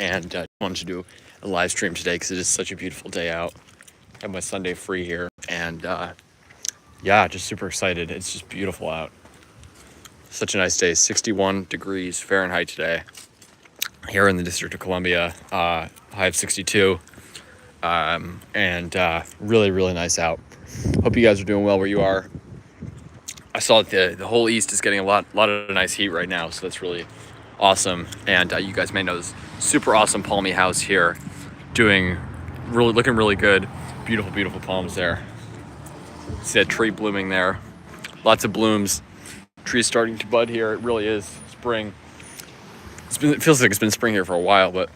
and wanted to do a live stream today because it is such a beautiful day out. I have my Sunday free here, and yeah, just super excited. It's just beautiful out. Such a nice day. 61 degrees Fahrenheit today here in the District of Columbia. High of 62, and really, really nice out. Hope you guys are doing well where you are. I saw that the whole East is getting a lot of nice heat right now, so that's really awesome. And you guys may know this super awesome palmy house here, looking really good. Beautiful, beautiful palms there. See that tree blooming there. Lots of blooms. Trees starting to bud here. It really is spring. It feels like it's been spring here for a while, but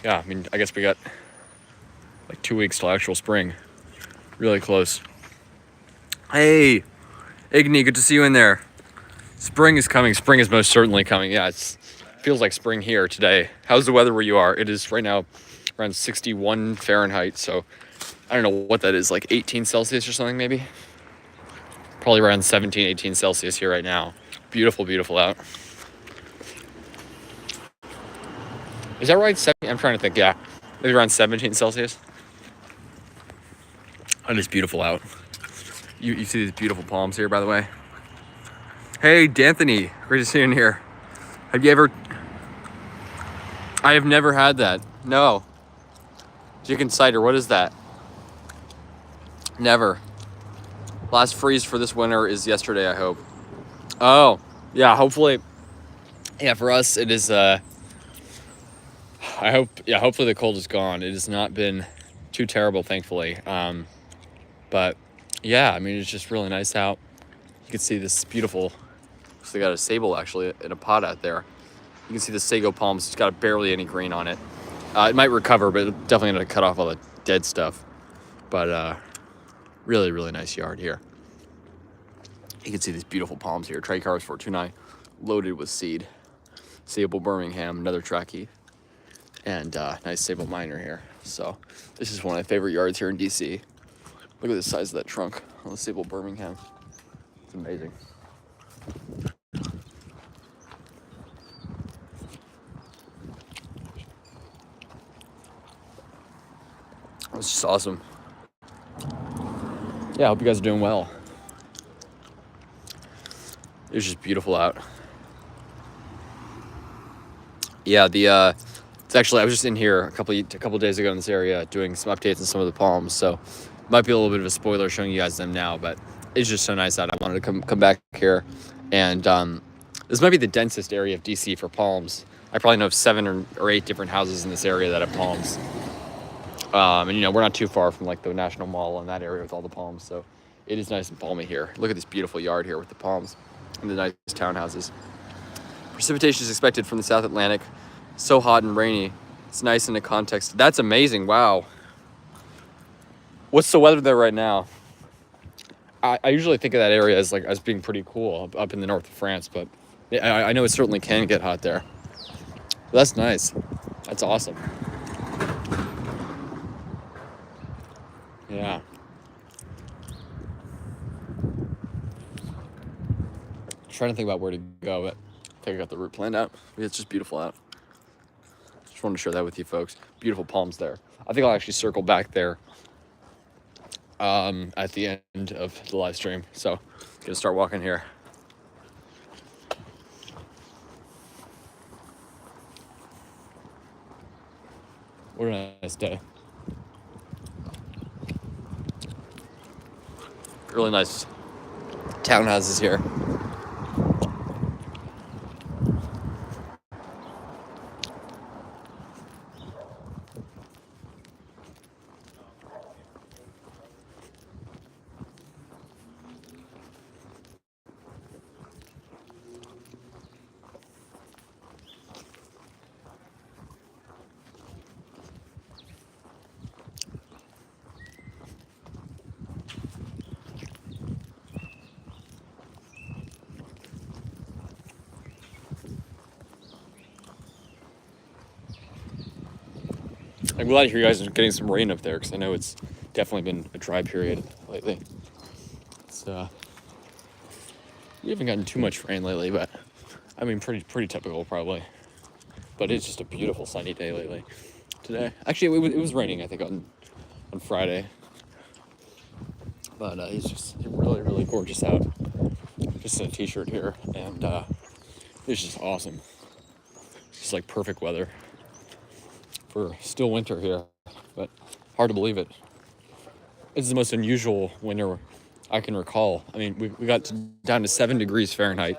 yeah, I mean, I guess we got like 2 weeks till actual spring. Really close. Hey, Igni, good to see you in there. Spring is coming. Spring is most certainly coming. Yeah, it feels like spring here today. How's the weather where you are? It is right now around 61 Fahrenheit, so I don't know what that is, like 18 Celsius or something maybe? Probably around 17, 18 Celsius here right now. Beautiful, beautiful out. Is that right? I'm trying to think, yeah. Maybe around 17 Celsius. It is beautiful out. You see these beautiful palms here, by the way. Hey, D'Anthony, great to see you in here. Have you ever... I have never had that. No. Chicken cider, what is that? Never. Last freeze for this winter is yesterday, I hope. Oh, yeah, hopefully. Yeah, for us, it is, hopefully the cold is gone. It has not been too terrible, thankfully. But yeah, I mean, it's just really nice out. You can see this beautiful, so they got a sable actually in a pot out there. You can see the sago palms. It's got barely any green on it. It might recover, but it's definitely going to cut off all the dead stuff. But really, really nice yard here. You can see these beautiful palms here. Trey Cars 429, loaded with seed. Sable Birmingham, another Trackie, and nice Sable Minor here. So this is one of my favorite yards here in DC. Look at the size of that trunk on the Sable Birmingham. It's amazing. It's just awesome. Yeah, I hope you guys are doing well. It's just beautiful out. Yeah, it's actually, I was just in here a couple days ago in this area doing some updates on some of the palms, so it might be a little bit of a spoiler showing you guys them now, but it's just so nice out. I wanted to come back here, and this might be the densest area of DC for palms. I probably know of 7 or 8 different houses in this area that have palms. And we're not too far from like the National Mall in that area with all the palms, so it is nice and palmy here. Look at this beautiful yard here with the palms and the nice townhouses. Precipitation is expected from the South Atlantic. So hot and rainy. It's nice in the context. That's amazing. Wow. What's the weather there right now? I usually think of that area as being pretty cool up in the north of France, but I know it certainly can get hot there. But that's nice. That's awesome. Yeah. Trying to think about where to go, but I think I got the route planned out. It's just beautiful out. Just wanted to share that with you folks. Beautiful palms there. I think I'll actually circle back there at the end of the live stream. So gonna start walking here. What a nice day. Really nice townhouses here. I'm glad to hear you guys are getting some rain up there, because I know it's definitely been a dry period lately. It's we haven't gotten too much rain lately, but I mean pretty typical probably. but it's just a beautiful sunny day lately. Today, actually, it was raining, I think, on Friday, but it's just really, really gorgeous out. Just in a t-shirt here, and it's just awesome. Just like perfect weather for still winter here, but hard to believe it. It's the most unusual winter I can recall. I mean, we got down to 7 degrees Fahrenheit.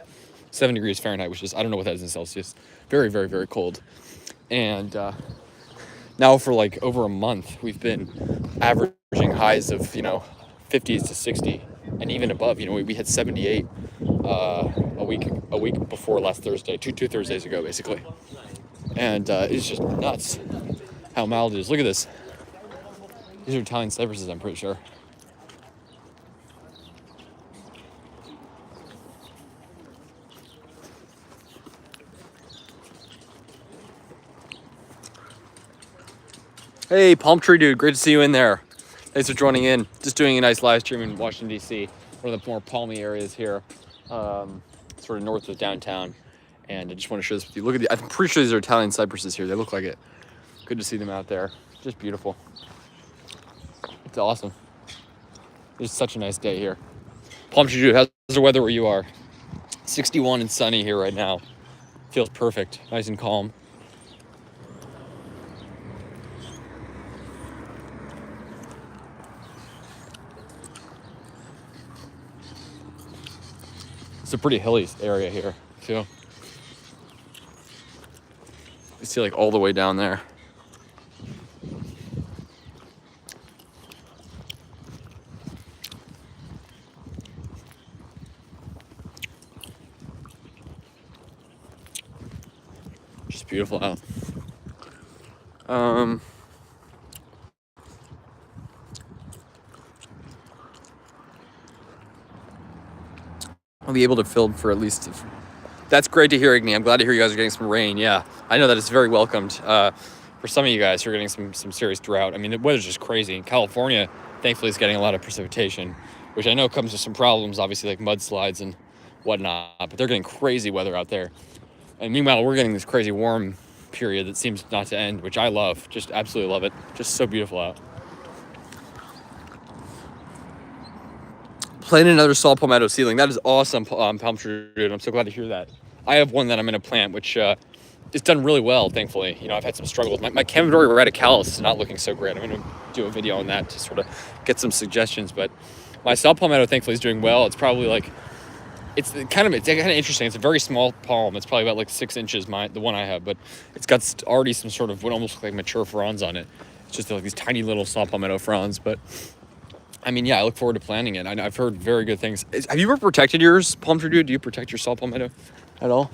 7 degrees Fahrenheit, which is, I don't know what that is in Celsius. Very, very, very cold. And now for like over a month, we've been averaging highs of, 50s to 60 and even above. We hit 78 a week before last Thursday, two Thursdays ago, basically. And it's just nuts how mild it is. Look at this. These are Italian cypresses, I'm pretty sure. Hey, Palm Tree Dude, great to see you in there. Thanks for joining in. Just doing a nice live stream in Washington, D.C., one of the more palmy areas here, sort of north of downtown. And I just want to share this with you. Look at I'm pretty sure these are Italian cypresses here. They look like it. Good to see them out there. Just beautiful. It's awesome. It's such a nice day here. Palm Tree Dude, how's the weather where you are? 61 and sunny here right now. Feels perfect, nice and calm. It's a pretty hilly area here, too. You see, like, all the way down there. Just beautiful out. I'll be able to film for at least. That's great to hear, Igny. I'm glad to hear you guys are getting some rain. Yeah, I know that it's very welcomed. For some of you guys who are getting some serious drought. I mean, the weather's just crazy. In California, thankfully, is getting a lot of precipitation, which I know comes with some problems, obviously, like mudslides and whatnot. But they're getting crazy weather out there. And meanwhile, we're getting this crazy warm period that seems not to end, which I love. Just absolutely love it. Just so beautiful out. Planting another saw palmetto seedling. That is awesome, Palm Tree Dude. I'm so glad to hear that. I have one that I'm going to plant, which it's done really well, thankfully. I've had some struggles. My Cannabis radicalis is not looking so great. I'm going to do a video on that to sort of get some suggestions. But my saw palmetto, thankfully, is doing well. It's probably like, it's kind of interesting. It's a very small palm. It's probably about like 6 inches, the one I have. But it's got already some sort of what almost look like mature fronds on it. It's just like these tiny little saw palmetto fronds. But I mean, yeah, I look forward to planting it. I've heard very good things. Have you ever protected yours, Palm Tree Dude? Do you protect your saw palmetto at all?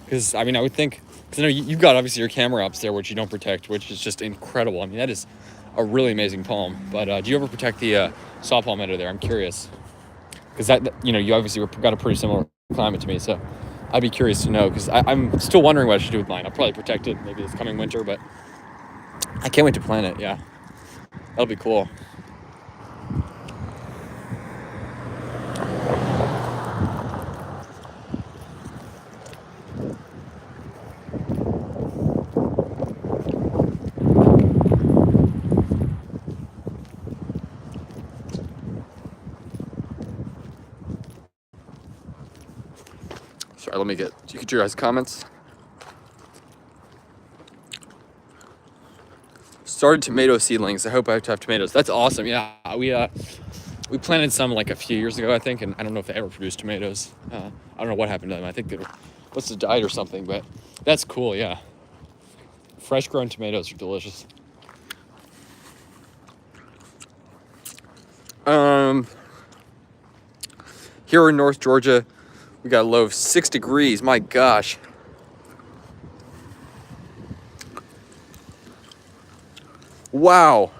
Because, I mean, I would think, because I know you've got obviously your camera ups there, which you don't protect, which is just incredible. I mean, that is a really amazing palm. But do you ever protect the saw palmetto there? I'm curious. Because you obviously got a pretty similar climate to me, so I'd be curious to know. Because I'm still wondering what I should do with mine. I'll probably protect it maybe this coming winter, but I can't wait to plant it. Yeah, that'll be cool. Sorry, let me get your guys' comments. Started tomato seedlings. I hope I have to have tomatoes. That's awesome. Yeah, we planted some like a few years ago, I think, and I don't know if they ever produced tomatoes. I don't know what happened to them. I think they must have died or something, but that's cool. Yeah, fresh grown tomatoes are delicious. Here in North Georgia, we got a low of 6 degrees. My gosh. Wow.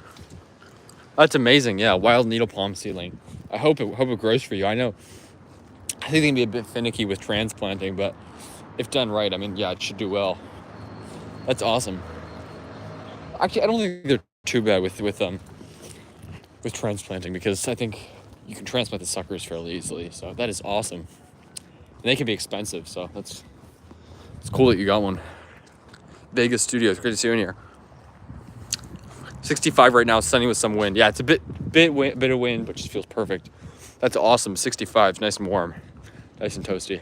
That's amazing. Yeah, wild needle palm seedling. I hope it grows for you. I know. I think they can be a bit finicky with transplanting, but if done right, I mean, yeah, it should do well. That's awesome. Actually, I don't think they're too bad with transplanting, because I think you can transplant the suckers fairly easily. So that is awesome. And they can be expensive, so it's cool that you got one. Vegas studios. Great to see you in here. 65 right now, sunny with some wind. Yeah, it's a bit of wind, but just feels perfect. That's awesome. 65, nice and warm, nice and toasty.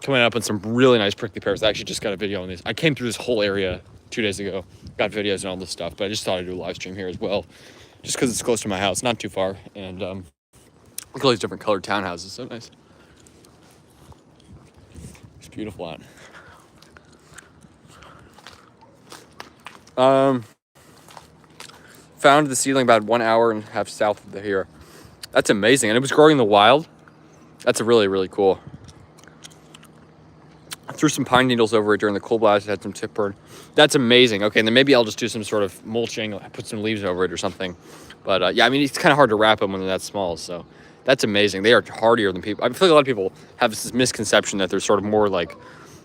Coming up on some really nice prickly pears. I actually just got a video on these. I came through this whole area 2 days ago, got videos and all this stuff, but I just thought I'd do a live stream here as well, just because it's close to my house, not too far, and look at all these different colored townhouses. So nice. It's beautiful out. Found the seedling about 1 hour and a half south of here. That's amazing. And it was growing in the wild. That's a really, really cool. I threw some pine needles over it during the cool blast. It had some tip burn. That's amazing. Okay, and then maybe I'll just do some sort of mulching, put some leaves over it or something. But yeah, I mean, it's kind of hard to wrap them when they're that small. So that's amazing. They are hardier than people. I feel like a lot of people have this misconception that they're sort of more like,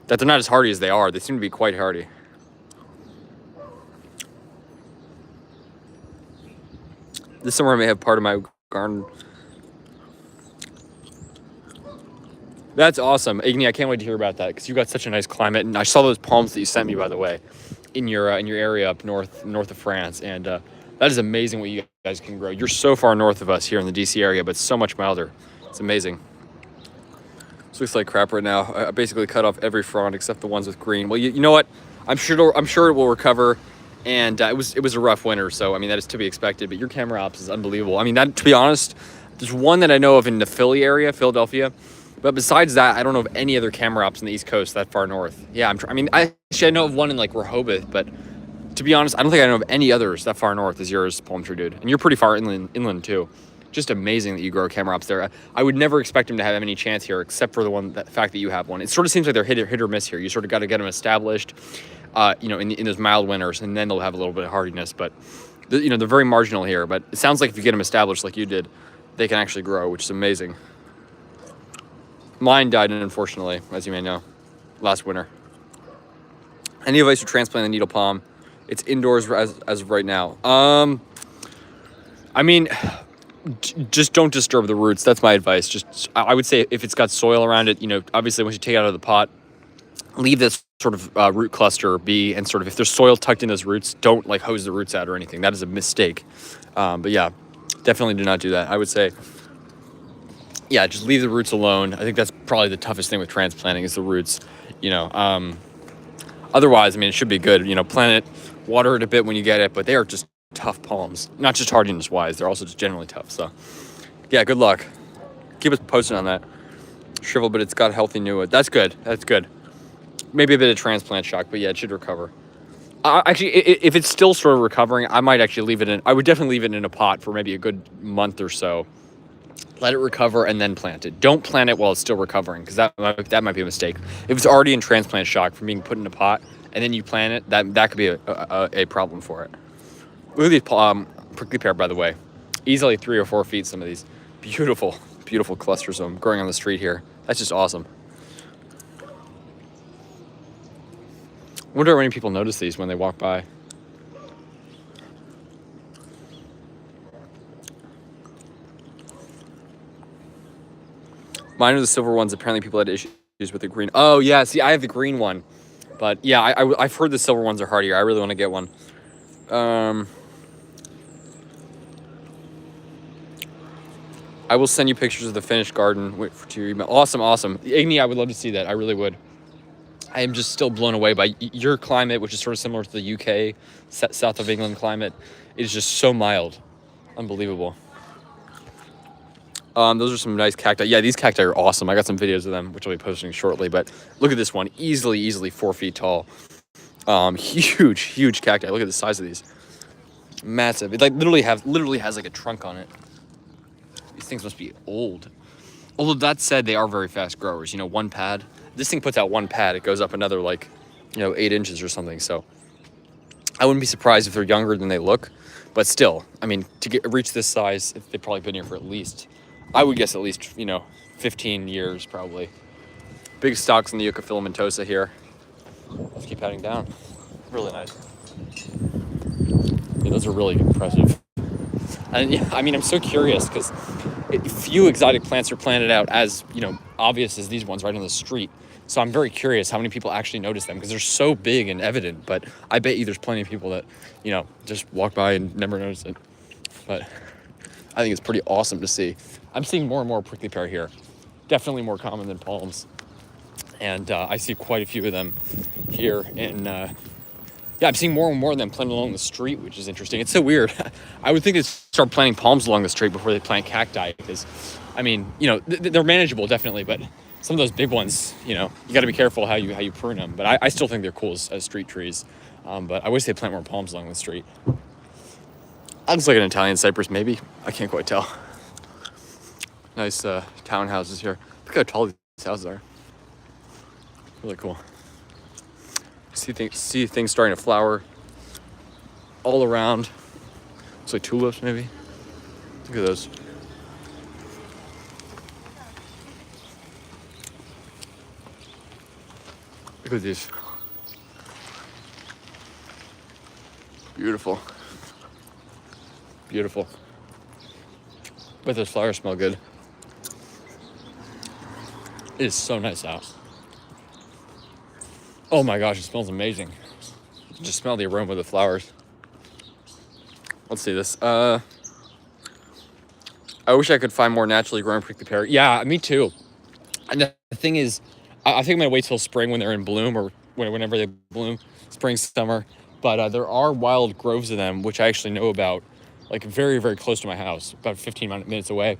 that they're not as hardy as they are. They seem to be quite hardy. This summer I may have part of my garden. That's awesome. Igni, I can't wait to hear about that because you got such a nice climate. And I saw those palms that you sent me, by the way, in your area up north of France. And that is amazing what you guys can grow. You're so far north of us here in the DC area, but so much milder. It's amazing. This looks like crap right now. I basically cut off every frond except the ones with green. Well, you know what? I'm sure it will recover. And it was a rough winter, so I mean that is to be expected. But your camera ops is unbelievable. I mean, that, to be honest, there's one that I know of in the Philly area, Philadelphia. But besides that, I don't know of any other camera ops on the East Coast that far north. Yeah, I know of one in like Rehoboth, but to be honest, I don't think I know of any others that far north as yours, Palmstream dude. And you're pretty far inland too. Just amazing that you grow camera ops there. I would never expect him to have any chance here, except for the fact that you have one. It sort of seems like they're hit or miss here. You sort of got to get them established. In those mild winters, and then they'll have a little bit of hardiness. But they're very marginal here. But it sounds like if you get them established like you did, they can actually grow, which is amazing. Mine died, unfortunately, as you may know, last winter. Any advice for transplanting the needle palm? It's indoors as of right now. I mean, just don't disturb the roots. That's my advice. Just I would say if it's got soil around it, obviously once you take it out of the pot, leave this sort of root cluster be, and sort of if there's soil tucked in those roots, don't like hose the roots out or anything. That is a mistake. But yeah, definitely do not do that. I would say, yeah, just leave the roots alone. I think that's probably the toughest thing with transplanting is the roots. Otherwise, I mean, it should be good. Plant it, water it a bit when you get it, but they are just tough palms. Not just hardiness wise, they're also just generally tough. So yeah, good luck. Keep us posted on that. Shrivel, but it's got healthy new wood. That's good. That's good. Maybe a bit of transplant shock, but yeah, it should recover. Actually, if it's still sort of recovering, I might actually leave it in. I would definitely leave it in a pot for maybe a good month or so. Let it recover and then plant it. Don't plant it while it's still recovering, because that might be a mistake. If it's already in transplant shock from being put in a pot and then you plant it, that could be a problem for it. Look at these prickly pear, by the way. Easily 3 or 4 feet. Some of these beautiful, beautiful clusters of them growing on the street here. That's just awesome. I wonder how many people notice these when they walk by. Mine are the silver ones. Apparently people had issues with the green. Oh, yeah. See, I have the green one. But, yeah, I've heard the silver ones are hardier. I really want to get one. I will send you pictures of the finished garden. Wait for your email. Awesome. Igni, I would love to see that. I really would. I am just still blown away by your climate, which is sort of similar to the UK, south of England climate. It is just so mild. Unbelievable. Those are some nice cacti. Yeah, these cacti are awesome. I got some videos of them, which I'll be posting shortly. But look at this one. Easily 4 feet tall. Huge cacti. Look at the size of these. Massive. It literally has like a trunk on it. These things must be old. Although that said, they are very fast growers. 1 pad. This thing puts out 1 pad. It goes up another 8 inches or something. So I wouldn't be surprised if they're younger than they look. But still, I mean, to reach this size, they've probably been here for at least, I would guess at least, 15 years probably. Big stalks in the Yucca filamentosa here. Let's keep heading down. Really nice. Yeah, those are really impressive. And yeah, I mean, I'm so curious because few exotic plants are planted out as, obvious as these ones right on the street. So I'm very curious how many people actually notice them because they're so big and evident. But I bet you there's plenty of people that, just walk by and never notice it. But I think it's pretty awesome to see. I'm seeing more and more prickly pear here. Definitely more common than palms. And I see quite a few of them here in... I'm seeing more and more of them planted along the street, which is interesting. It's so weird. I would think they'd start planting palms along the street before they plant cacti because, they're manageable, definitely, but some of those big ones, you got to be careful how you prune them. But I still think they're cool as street trees. But I wish they'd plant more palms along the street. That looks like an Italian cypress, maybe. I can't quite tell. Nice townhouses here. Look how tall these houses are. Really cool. See things starting to flower all around. Looks like tulips, maybe. Look at those. Look at these. Beautiful. Beautiful. But those flowers smell good. It is so nice out. Oh my gosh, it smells amazing. Just smell the aroma of the flowers. Let's see this. I wish I could find more naturally growing prickly pear. Yeah, me too. And the thing is, I think I'm gonna wait till spring when they're in bloom or whenever they bloom, spring, summer. But there are wild groves of them, which I actually know about, like very, very close to my house, about 15 minutes away.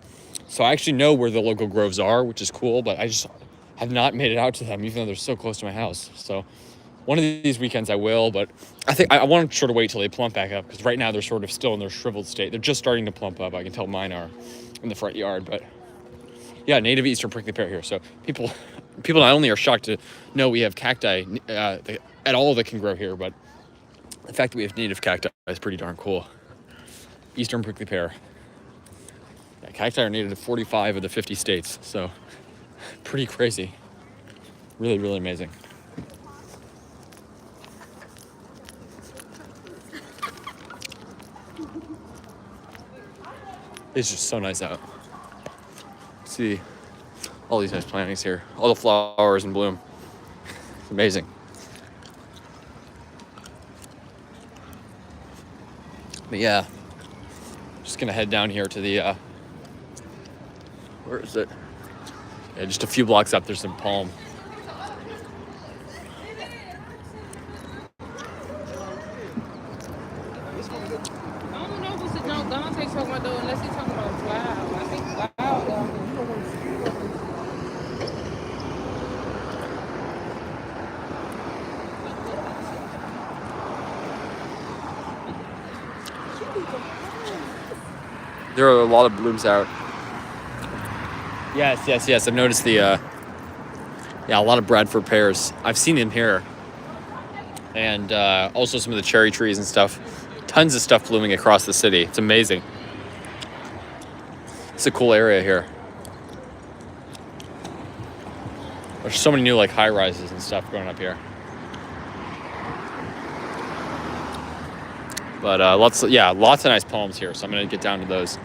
So I actually know where the local groves are, which is cool, but I just have not made it out to them, even though they're so close to my house. So one of these weekends I will, but I think I want to sort of wait till they plump back up because right now they're sort of still in their shriveled state. They're just starting to plump up. I can tell mine are in the front yard, but yeah, native eastern prickly pear here. So people not only are shocked to know we have cacti at all that can grow here, but the fact that we have native cacti is pretty darn cool. Eastern prickly pear. Yeah, cacti are native to 45 of the 50 states, so pretty crazy. Really, really amazing. It's just so nice out. See all these nice plantings here. All the flowers in bloom. It's amazing. But yeah, just gonna head down here to the, where is it? Yeah, just a few blocks up, there's some palm. There are a lot of blooms out. Yes. I've noticed a lot of Bradford pears. I've seen them here. And also some of the cherry trees and stuff. Tons of stuff blooming across the city. It's amazing. It's a cool area here. There's so many new high rises and stuff going up here. But lots of nice palms here, so I'm gonna get down to those.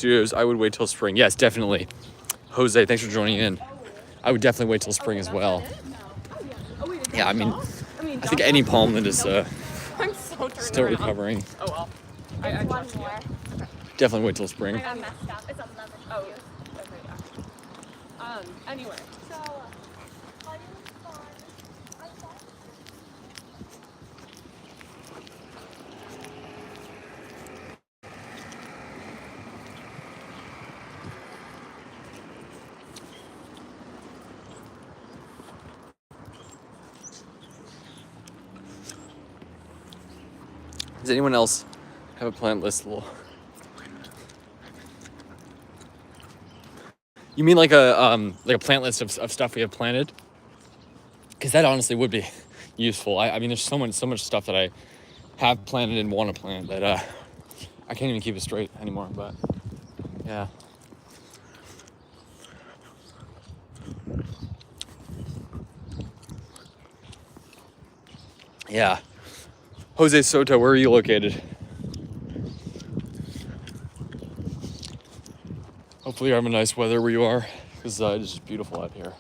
studios, I would wait till spring. Yes, definitely. Jose, thanks for joining in. I would definitely wait till spring as well. Yeah, I mean, I think any palmland is still recovering. Oh well. I trust you. Definitely wait till spring. I got messed up. It's 11. Oh. Okay, yeah. Anyway. So, are you fun? Does anyone else have a plant list? You mean like a plant list of stuff we have planted? Because that honestly would be useful. I mean, there's so much stuff that I have planted and want to plant that I can't even keep it straight anymore. But yeah. Yeah. Jose Soto, where are you located? Hopefully you're having nice weather where you are, because it's just beautiful out here.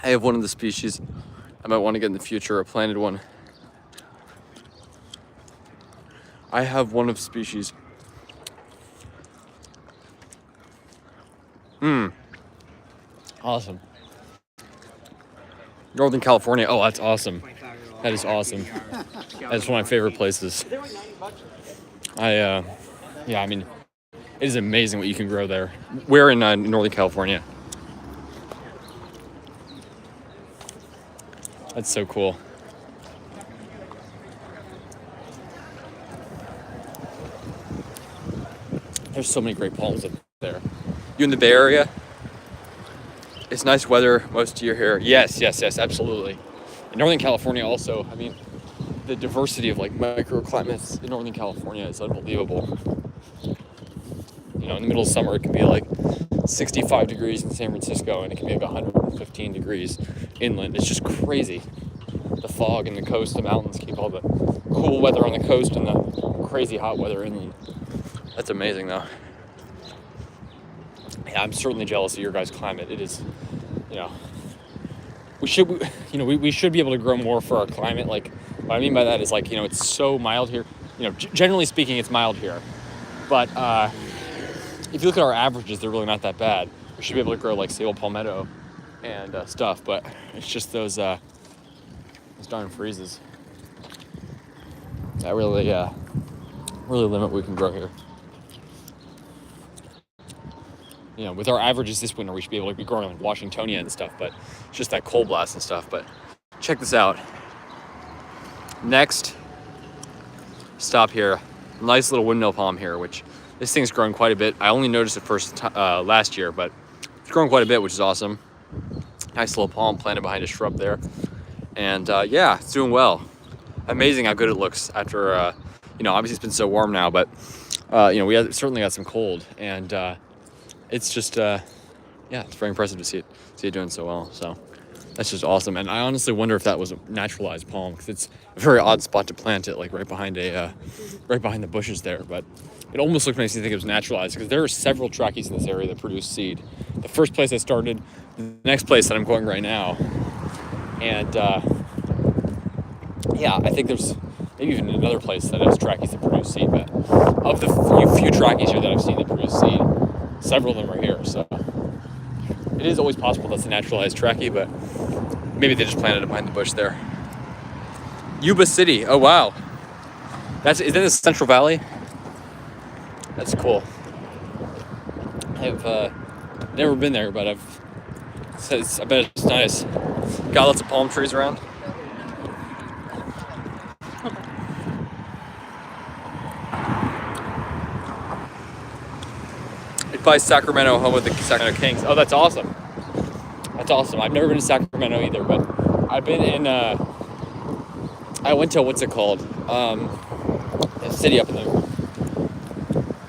I have one of the species I might want to get in the future, a planted one. I have one of species. Awesome. Northern California. Oh, that's awesome. That is awesome. That's one of my favorite places. Yeah, I mean, it is amazing what you can grow there. Where in Northern California? That's so cool. There's so many great palms up there. You in the Bay Area? It's nice weather most of your year here. Yes, absolutely. In Northern California also, I mean, the diversity of like microclimates in Northern California is unbelievable. You know, in the middle of summer, it can be like 65 degrees in San Francisco, and it can be like 115 degrees inland. It's just crazy. The fog in the coast, the mountains keep all the cool weather on the coast and the crazy hot weather inland. That's amazing, though. Yeah, I'm certainly jealous of your guys' climate. It is, you know, we should be able to grow more for our climate. Like, what I mean by that is, like, you know, it's so mild here. You know, generally speaking, it's mild here. But if you look at our averages, they're really not that bad. We should be able to grow like sable palmetto and stuff. But it's just those darn freezes that really limit what we can grow here. You know, with our averages this winter, we should be able to be growing like Washingtonia and stuff, but it's just that cold blast and stuff. But check this out. Next stop here, nice little windmill palm here, which this thing's grown quite a bit. I only noticed it first last year, but it's grown quite a bit, which is awesome. Nice little palm planted behind a shrub there. And yeah, it's doing well. Amazing how good it looks after, you know, obviously it's been so warm now, but, you know, we certainly got some cold. And it's just, yeah, it's very impressive to see it doing so well. So that's just awesome. And I honestly wonder if that was a naturalized palm, because it's a very odd spot to plant it, like right behind the bushes there. But it almost looked makes me think it was naturalized, because there are several trackies in this area that produce seed. The first place I started, the next place that I'm going right now. And yeah, I think there's maybe even another place that has trackies that produce seed. But of the few trackies here that I've seen that produce seed, several of them are here. So it is always possible that's a naturalized trachea, but maybe they just planted it behind the bush there. Yuba City. Oh wow, is that the Central Valley? That's cool. I've never been there, but I bet it's nice. Got lots of palm trees around. It's by Sacramento, home of the Sacramento Kings. Oh, that's awesome. That's awesome. I've never been to Sacramento either, but I've been in, I went to, what's it called? a city up in the.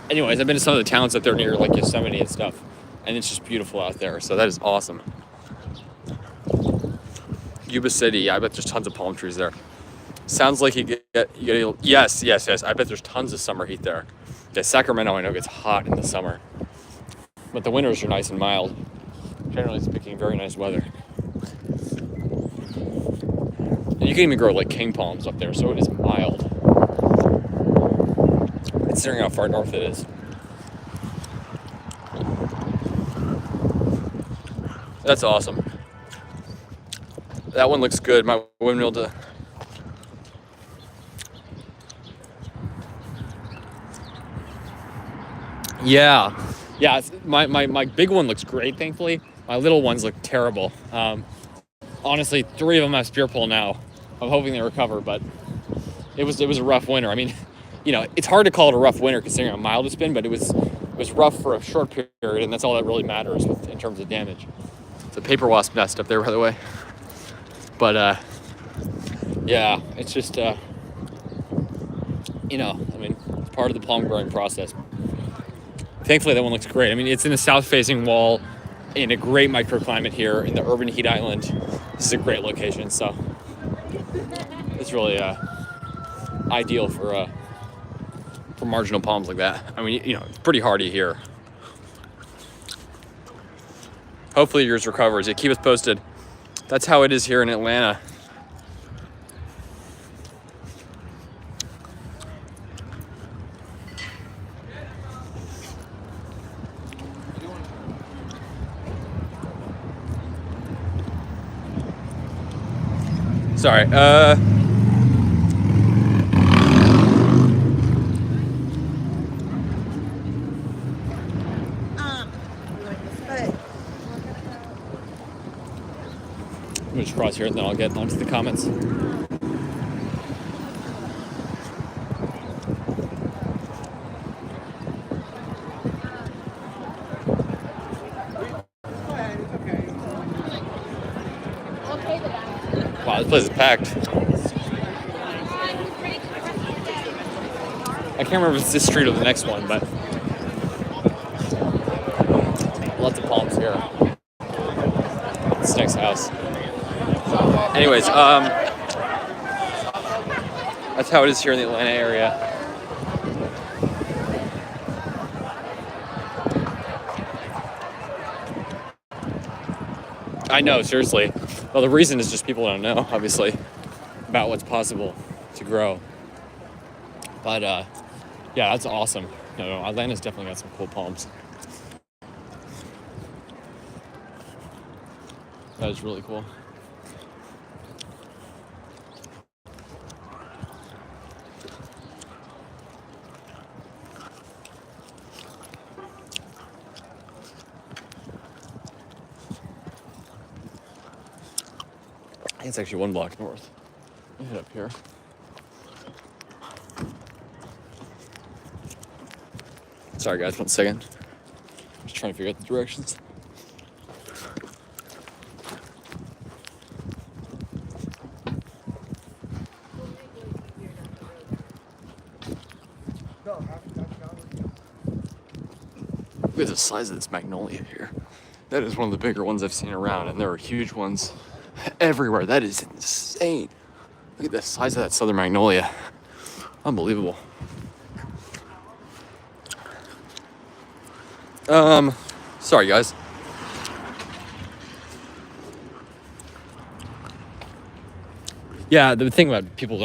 Anyways, I've been to some of the towns up there near like Yosemite and stuff, and it's just beautiful out there. So that is awesome. Yuba City, yeah, I bet there's tons of palm trees there. Sounds like you get yes. I bet there's tons of summer heat there. Yeah, Sacramento I know gets hot in the summer, but the winters are nice and mild. Generally speaking, very nice weather. And you can even grow like king palms up there, so it is mild. Considering how far north it is. That's awesome. That one looks good. My windmill to. Yeah. My big one looks great, thankfully. My little ones look terrible. Honestly, 3 of them have spear pole now. I'm hoping they recover, but it was a rough winter. I mean, you know, it's hard to call it a rough winter considering how mild it's been, but it was rough for a short period, and that's all that really matters in terms of damage. It's a paper wasp nest up there, by the way. But yeah, it's just you know, I mean, it's part of the palm growing process. Thankfully, that one looks great. I mean, it's in a south-facing wall in a great microclimate here in the urban heat island. This is a great location, so it's really ideal for marginal palms like that. I mean, you know, it's pretty hardy here. Hopefully yours recovers. Yeah, keep us posted. That's how it is here in Atlanta. Sorry. Let me just cross here and then I'll get onto the comments. Wow, this place is packed. I can't remember if it's this street or the next one, but lots of palms here. This next house. Anyways, that's how it is here in the Atlanta area. I know, seriously. Well, the reason is just people don't know, obviously, about what's possible to grow. But yeah, that's awesome. No, Atlanta's definitely got some cool palms. That is really cool. I think it's actually 1 block north. Let me head up here. Sorry guys, 1 second. Just trying to figure out the directions. Look at the size of this magnolia here. That is one of the bigger ones I've seen around, and there are huge ones everywhere. That is insane. Look at the size of that southern magnolia. Unbelievable. Sorry guys. Yeah, the thing about people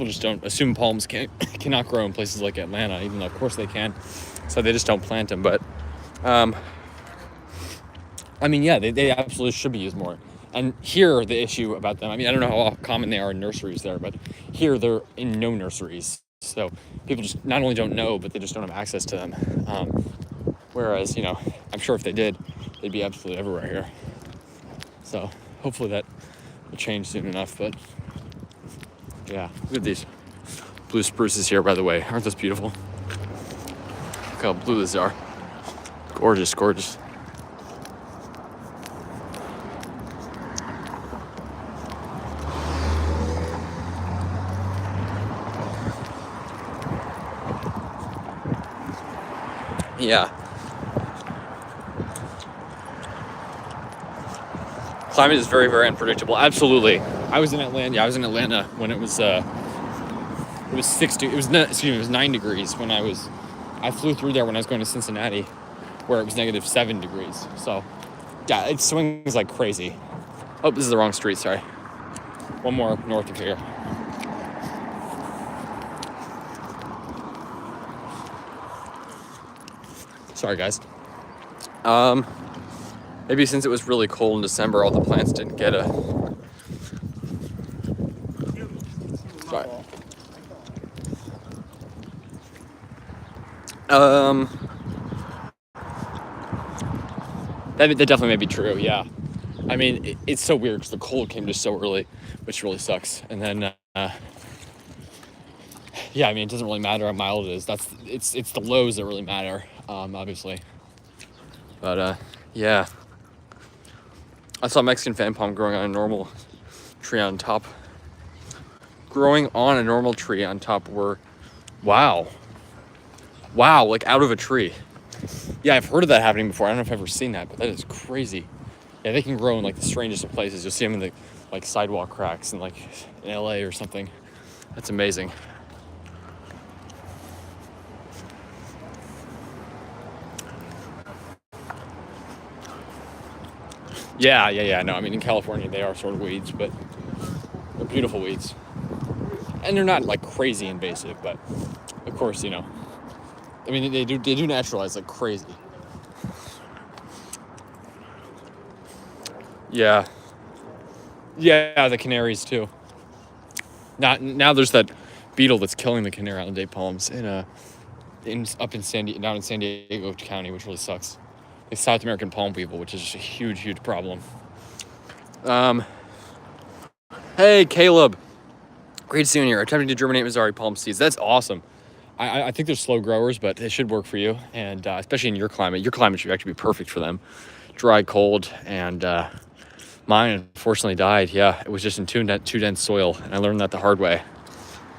just don't assume palms cannot grow in places like Atlanta, even though of course they can. So they just don't plant them. But I mean, yeah, they absolutely should be used more. And here, the issue about them, I mean, I don't know how common they are in nurseries there, but here they're in no nurseries. So people just not only don't know, but they just don't have access to them. Whereas, you know, I'm sure if they did, they'd be absolutely everywhere here. So hopefully that will change soon enough. But yeah, look at these blue spruces here, by the way. Aren't those beautiful? Look how blue these are. Gorgeous, gorgeous. Yeah. Climate is very, very unpredictable. Absolutely. I was in Atlanta. Yeah, I was in Atlanta when it was 60. It was not, excuse me. It was 9 degrees when I flew through there when I was going to Cincinnati, where it was -7 degrees. So, yeah, it swings like crazy. Oh, this is the wrong street. Sorry. One more north of here. Sorry, guys. Maybe since it was really cold in December, all the plants didn't get a. Sorry. That definitely may be true. Yeah. I mean, it's so weird because the cold came just so early, which really sucks. And then, yeah, I mean, it doesn't really matter how mild it is. It's the lows that really matter, obviously. But yeah, I saw Mexican fan palm growing on a normal tree on top. Growing on a normal tree on top were, wow, like out of a tree. Yeah, I've heard of that happening before. I don't know if I've ever seen that, but that is crazy. Yeah, they can grow in like the strangest of places. You'll see them in the like sidewalk cracks in like in LA or something. That's amazing. Yeah. No, I mean in California they are sort of weeds, but they're beautiful weeds, and they're not like crazy invasive. But of course, you know, I mean they do naturalize like crazy. Yeah, the canaries too. Now there's that beetle that's killing the canary island date palms down in San Diego County, which really sucks. The South American palm weevil, which is just a huge problem. Hey Caleb, great seeing you here. Attempting to germinate Missouri palm seeds. That's awesome. I think they're slow growers, but they should work for you, and especially in your climate. Your climate should actually be perfect for them. Dry, cold, and mine unfortunately died. Yeah, it was just in too dense soil, and I learned that the hard way.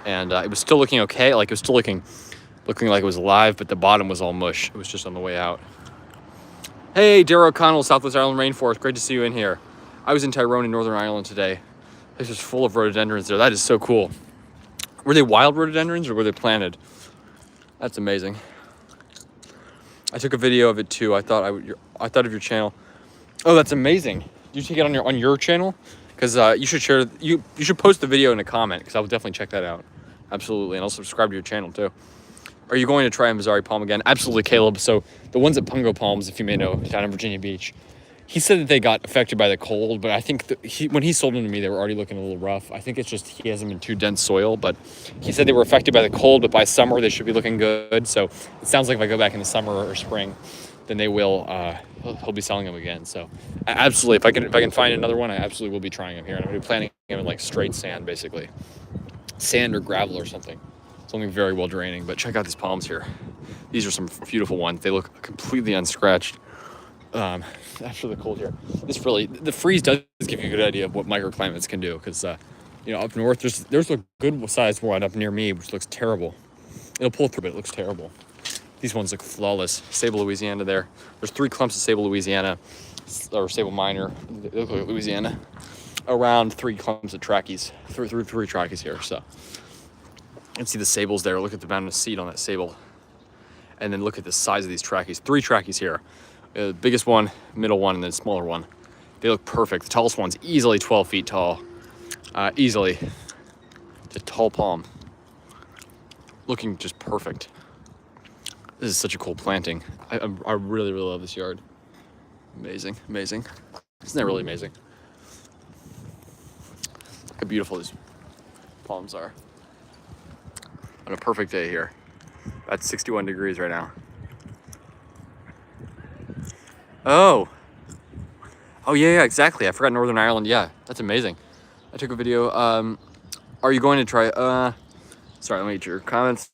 And it was still looking okay. Like it was still looking like it was alive, but the bottom was all mush. It was just on the way out. Hey, Darrell O'Connell, Southwest Ireland Rainforest. Great to see you in here. I was in Tyrone in Northern Ireland today. It's just full of rhododendrons there. That is so cool. Were they wild rhododendrons or were they planted? That's amazing. I took a video of it too. I thought of your channel. Oh, that's amazing. Did you take it on your channel? Because you should share. You should post the video in a comment because I will definitely check that out. Absolutely, and I'll subscribe to your channel too. Are you going to try a Missouri palm again? Absolutely, Caleb. So the ones at Pungo Palms, if you may know, down in Virginia Beach, he said that they got affected by the cold, but I think when he sold them to me, they were already looking a little rough. I think it's just he hasn't been too dense soil, but he said they were affected by the cold, but by summer they should be looking good. So it sounds like if I go back in the summer or spring, then they will. He'll be selling them again. So absolutely, if I can find another one, I absolutely will be trying them here, and I'm gonna be planting them in like straight sand, basically, sand or gravel or something. Something very well draining. But check out these palms here. These are some beautiful ones. They look completely unscratched. After the cold here, the freeze does give you a good idea of what microclimates can do, because up north there's a good sized one up near me which looks terrible. It'll pull through, but it looks terrible. These ones look flawless. Sable Louisiana there's 3 clumps of Sable Louisiana or Sable Minor. They look like Louisiana. Around 3 clumps of trachys, three trachys here. So you can see the sables there. Look at the amount of seed on that sable, and then look at the size of these trachys. 3 trachys here. The biggest one, middle one, and then smaller one. They look perfect. The tallest one's easily 12 feet tall. Easily. It's a tall palm. Looking just perfect. This is such a cool planting. I really love this yard. Amazing. Isn't that really amazing? Look how beautiful these palms are. On a perfect day here. About 61 degrees right now. Oh yeah, exactly. I forgot Northern Ireland. Yeah, that's amazing. I took a video. Are you going to try? Sorry, let me get your comments.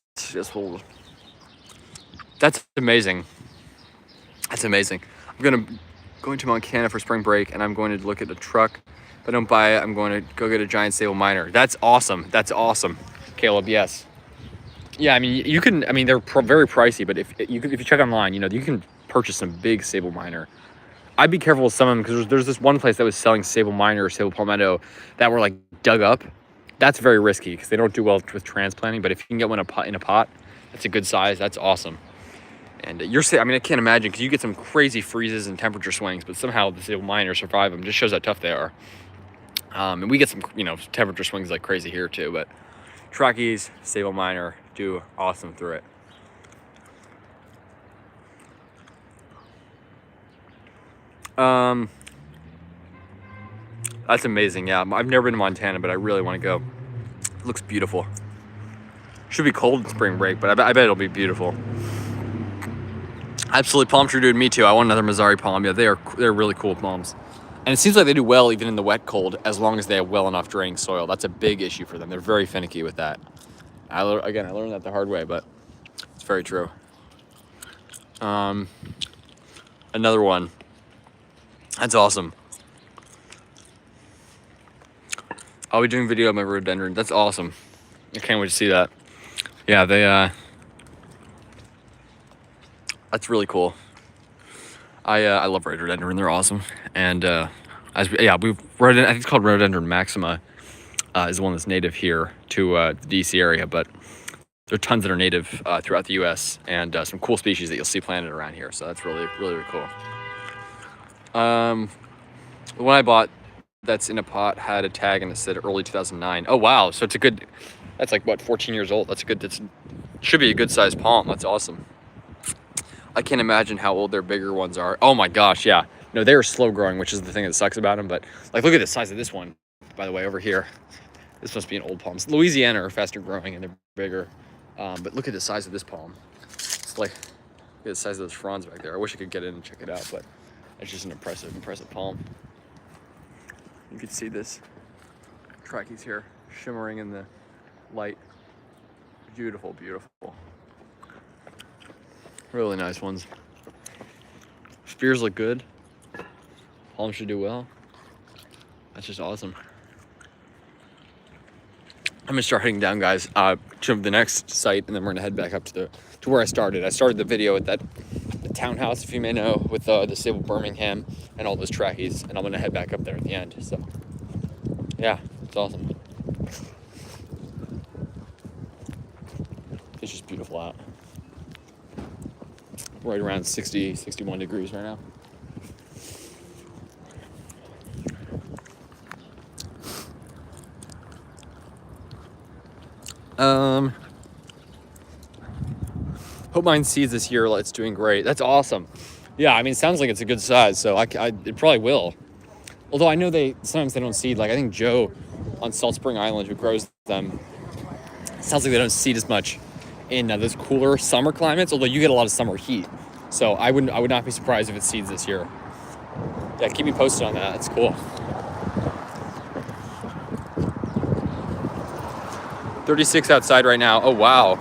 That's amazing. I'm going to Montana for spring break, and I'm going to look at a truck. If I don't buy it, I'm going to go get a giant Sable Minor. That's awesome. Caleb. Yes. Yeah, I mean, you can. I mean, they're very pricey, but if you check online, you can purchase some big sable miner. I'd be careful with some of them because there's this one place that was selling sable miner or sable palmetto that were like dug up. That's very risky because they don't do well with transplanting. But if you can get one in a pot, that's a good size. That's awesome. And I mean, I can't imagine because you get some crazy freezes and temperature swings, but somehow the sable miners survive them. Just shows how tough they are. And we get some, temperature swings like crazy here too. But trackies, sable miner do awesome through it. That's amazing. Yeah, I've never been to Montana, but I really want to go. It looks beautiful. Should be cold in spring break, but I bet it'll be beautiful. Absolutely, palm tree dude. Me too. I want another Mazzari palm. Yeah, they're really cool palms, and it seems like they do well even in the wet cold as long as they have well enough draining soil. That's a big issue for them. They're very finicky with that. I learned that the hard way, but it's very true. Another one. That's awesome. I'll be doing video of my rhododendron. That's awesome. I can't wait to see that. Yeah, that's really cool. I love rhododendron. They're awesome. And I think it's called rhododendron maxima. Is the one that's native here to the DC area, but there are tons that are native throughout the U.S. and some cool species that you'll see planted around here. So that's really, really, really cool. The one I bought that's in a pot had a tag and it said early 2009. Oh wow! So that's like what, 14 years old. Should be a good sized palm. That's awesome. I can't imagine how old their bigger ones are. Oh my gosh, yeah. No, they're slow growing, which is the thing that sucks about them. But like, look at the size of this one, by the way, over here. This must be an old palm. Louisiana are faster growing and they're bigger. But look at the size of this palm. It's like, look at the size of those fronds back there. I wish I could get in and check it out, but it's just an impressive palm. You can see this trachys here shimmering in the light. Beautiful, beautiful. Really nice ones. Spears look good. Palms should do well. That's just awesome. I'm gonna start heading down, guys, to the next site, and then we're gonna head back up to where I started. I started the video at the townhouse, if you may know, with the sable Birmingham and all those trackies, and I'm gonna head back up there at the end. So, yeah, it's awesome. It's just beautiful out. Right around 60, 61 degrees right now. Hope mine seeds this year. It's doing great. That's awesome. Yeah, I mean, it sounds like it's a good size, so it probably will. Although I know sometimes they don't seed. Like I think Joe on Salt Spring Island, who grows them, it sounds like they don't seed as much in those cooler summer climates. Although you get a lot of summer heat, so I would not be surprised if it seeds this year. Yeah, keep me posted on that. That's cool. 36 outside right now. Oh wow,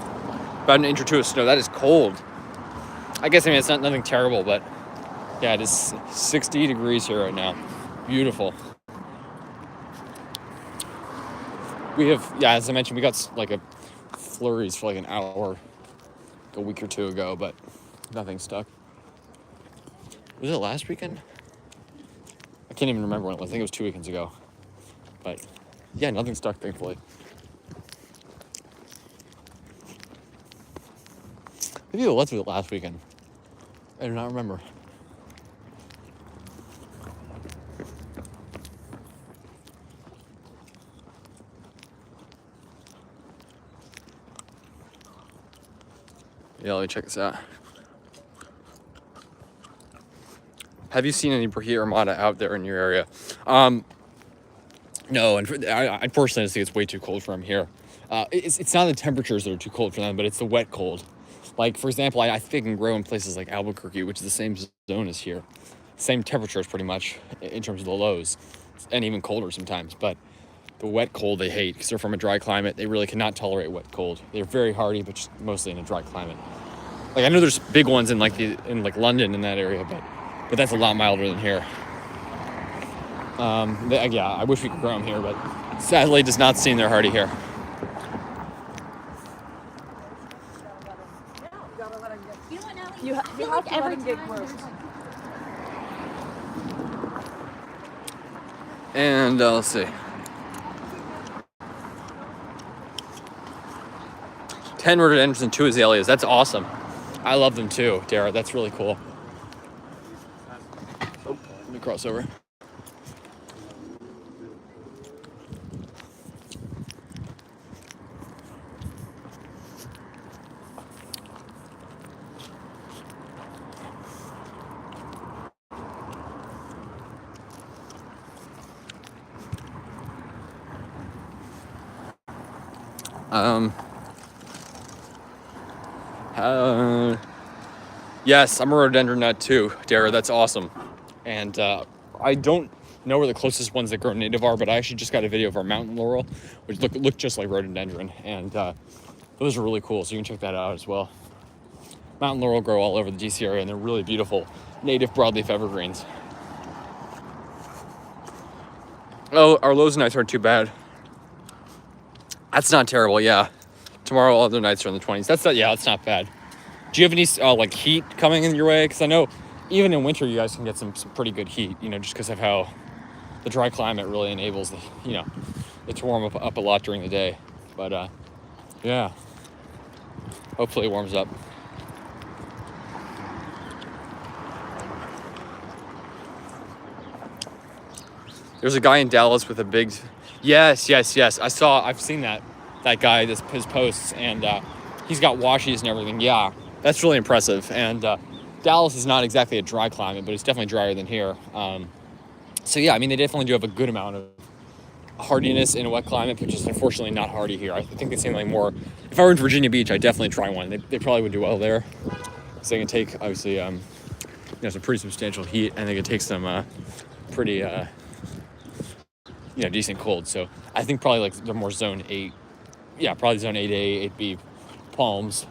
about an inch or two of snow. That is cold. I guess it's nothing terrible, but yeah, it is 60 degrees here right now. Beautiful. We have, yeah, as I mentioned, we got like a flurries for like an hour a week or two ago, but nothing stuck. Was it last weekend? I can't even remember when it was. I think it was 2 weekends ago. But yeah, nothing stuck, thankfully. Maybe it was last weekend. I do not remember. Yeah, let me check this out. Have you seen any Brahia armata out there in your area? No, and I personally just think it's way too cold for them here. It's not the temperatures that are too cold for them, but it's the wet cold. Like, for example, I think they can grow in places like Albuquerque, which is the same zone as here. Same temperatures pretty much in terms of the lows, and even colder sometimes. But the wet cold they hate because they're from a dry climate. They really cannot tolerate wet cold. They're very hardy, but just mostly in a dry climate. Like, I know there's big ones in London in that area, but that's a lot milder than here. Yeah, I wish we could grow them here, but sadly, it does not seem they're hardy here. You know what, Natalie? You I have feel to like let every him get time close. there's, like, And let's see. 10 rhododendrons and 2 azaleas. That's awesome. I love them too, Dara. That's really cool. Oh, let me cross over. Yes, I'm a rhododendron nut too, Dara. That's awesome. And I don't know where the closest ones that grow native are, but I actually just got a video of our mountain laurel, which look just like rhododendron, and those are really cool. So you can check that out as well. Mountain laurel grow all over the DC area, and they're really beautiful native broadleaf evergreens. Oh, our lows nights aren't too bad. That's not terrible. Yeah, tomorrow all other nights are in the 20s. That's not bad. Do you have any like heat coming in your way? Because I know even in winter you guys can get some pretty good heat. You know, just because of how the dry climate really enables it to warm up a lot during the day. But yeah, hopefully it warms up. There's a guy in Dallas with a big. Yes. I've seen that guy. His posts, and he's got washies and everything. Yeah, that's really impressive. And Dallas is not exactly a dry climate, but it's definitely drier than here. So yeah, I mean they definitely do have a good amount of hardiness in a wet climate, but just unfortunately not hardy here. I think they seem like more. If I were in Virginia Beach, I'd definitely try one. They probably would do well there, because they can take obviously some pretty substantial heat, and they can take some pretty decent cold. So I think probably like they're more zone 8. Yeah, probably zone 8A, 8B palms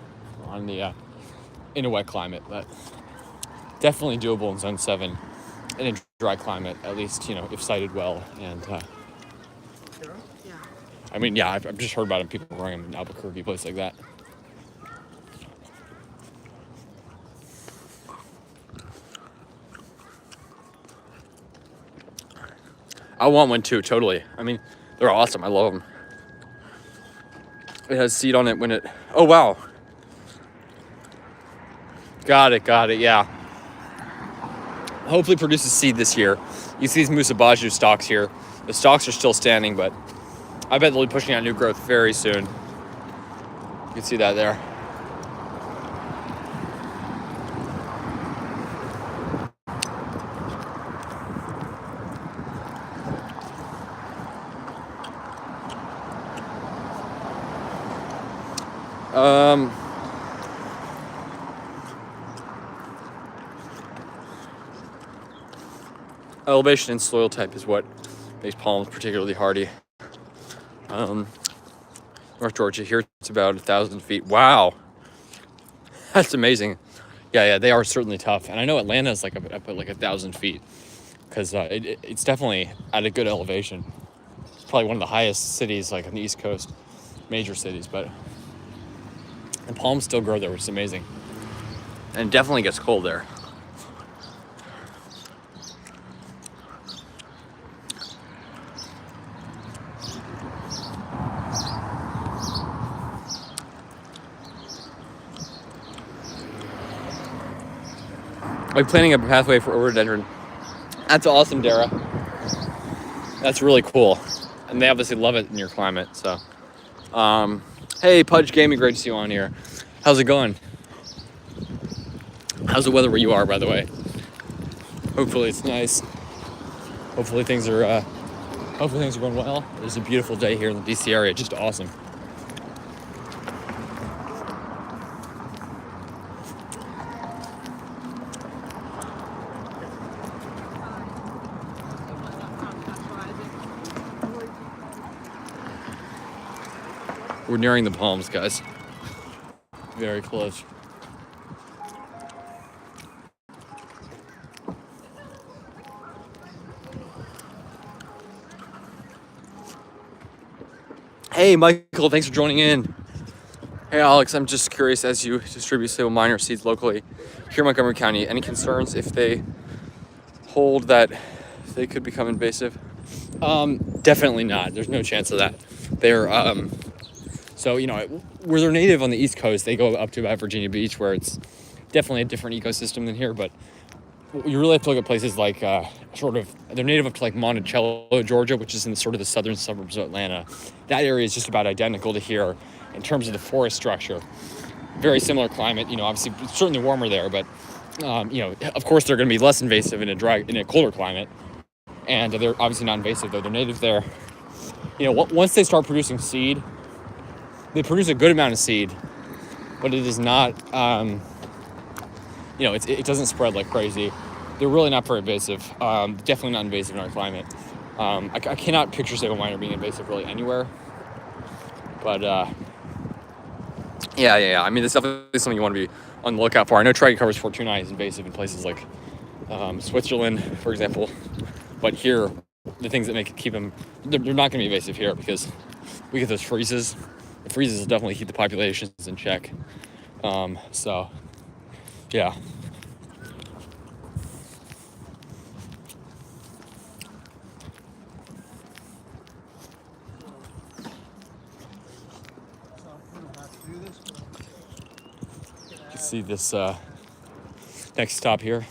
on the in a wet climate, but definitely doable in zone 7 in a dry climate, at least if sited well. And I mean, yeah, I've just heard about people growing them in Albuquerque, places like that. I want one too, totally. I mean, they're awesome. I love them. It has seed on it when it. Oh wow. Got it. Yeah. Hopefully produces seed this year. You see these Musabaju stalks here. The stalks are still standing, but I bet they'll be pushing out new growth very soon. You can see that there. Elevation and soil type is what makes palms particularly hardy. North Georgia, here it's about 1,000 feet. Wow, that's amazing. Yeah, they are certainly tough, and I know Atlanta is like up at like 1,000 feet, because it's definitely at a good elevation. It's probably one of the highest cities like on the East Coast, major cities, but the palms still grow there, which is amazing, and it definitely gets cold there. I'm planning a pathway for rhododendron. That's awesome, Dara. That's really cool. And they obviously love it in your climate, so. Hey, Pudge Gaming, great to see you on here. How's it going? How's the weather where you are, by the way? Hopefully it's nice. Hopefully things are going well. It's a beautiful day here in the DC area, just awesome. We're nearing the palms, guys. Very close. Hey, Michael, thanks for joining in. Hey Alex, I'm just curious, as you distribute stable minor seeds locally here in Montgomery County, any concerns if they hold that they could become invasive? Definitely not. There's no chance of that. They're so where they're native on the East Coast, they go up to about Virginia Beach, where it's definitely a different ecosystem than here. But you really have to look at places like they're native up to like Monticello, Georgia, which is in sort of the southern suburbs of Atlanta. That area is just about identical to here in terms of the forest structure. Very similar climate, obviously it's certainly warmer there, but of course they're going to be less invasive in a colder climate, and they're obviously not invasive though. They're native there. Once they start producing seed, they produce a good amount of seed, but it is not. It doesn't spread like crazy. They're really not very invasive. Definitely not invasive in our climate. I cannot picture stable minor being invasive really anywhere. But yeah. I mean, it's definitely something you want to be on the lookout for. I know Trichocarpus fortunei is invasive in places like Switzerland, for example. But here, the things that keep them, they're not going to be invasive here because we get those freezes. The freezes will definitely keep the populations in check. So, yeah. You see this next stop here.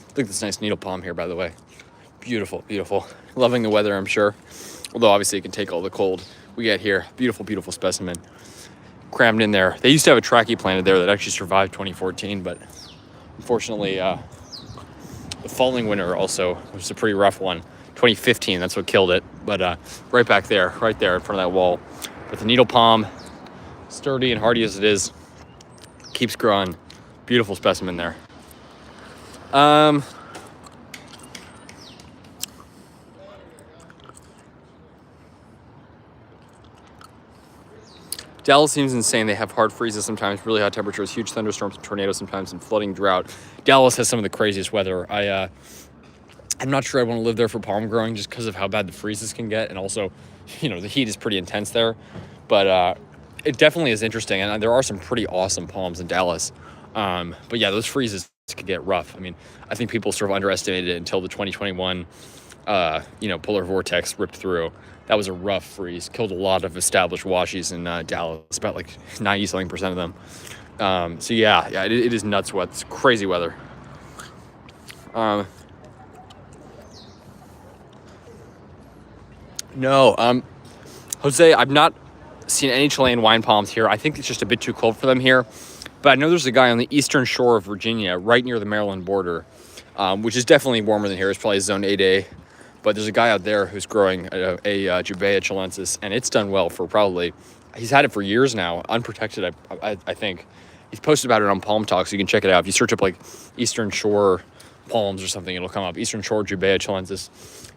Look at this nice needle palm here, by the way. Beautiful, beautiful. Loving the weather, I'm sure. Although obviously it can take all the cold we get here. Beautiful, beautiful specimen. Crammed in there. They used to have a trachea planted there that actually survived 2014, but unfortunately the following winter also, which was a pretty rough one, 2015, that's what killed it. But right back there, right there in front of that wall. But the needle palm, sturdy and hardy as it is, keeps growing. Beautiful specimen there. Dallas seems insane. They have hard freezes sometimes, really hot temperatures, huge thunderstorms and tornadoes sometimes, and flooding, drought. Dallas has some of the craziest weather. I'm not sure I want to live there for palm growing just because of how bad the freezes can get, and also, the heat is pretty intense there. But it definitely is interesting, and there are some pretty awesome palms in Dallas. But yeah, those freezes could get rough. I mean, I think people sort of underestimated it until the 2021, polar vortex ripped through. That was a rough freeze. Killed a lot of established washies in Dallas, about like 90-something% of them. So yeah, it is nuts wet. It's crazy weather. No, Jose, I've not seen any Chilean wine palms here. I think it's just a bit too cold for them here. But I know there's a guy on the eastern shore of Virginia, right near the Maryland border, which is definitely warmer than here. It's probably zone 8A. But there's a guy out there who's growing a Jubea chilensis, and it's done well for he's had it for years now, unprotected, I think. He's posted about it on Palm Talk, so you can check it out. If you search up, like, Eastern Shore palms or something, it'll come up. Eastern Shore Jubea chilensis.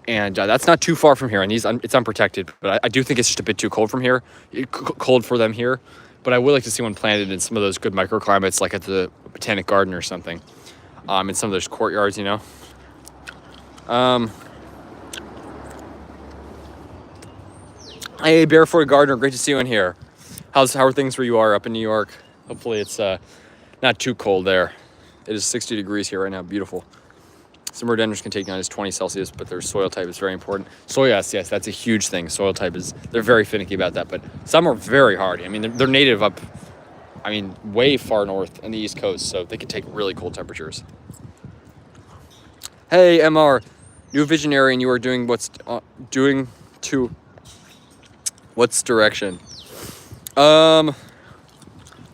And that's not too far from here, and it's unprotected. But I do think it's just a bit too cold from here, cold for them here. But I would like to see one planted in some of those good microclimates, like at the Botanic Garden or something, in some of those courtyards, Hey, Barefoot Gardener, great to see you in here. How are things where you are up in New York? Hopefully it's not too cold there. It is 60 degrees here right now, beautiful. Some rhododendrons can take down as 20 Celsius, but their soil type is very important. So yes, that's a huge thing. Soil type they're very finicky about that, but some are very hardy. I mean, they're native up, way far north on the East Coast, so they can take really cold temperatures. Hey, MR, new visionary, and you are doing what's direction?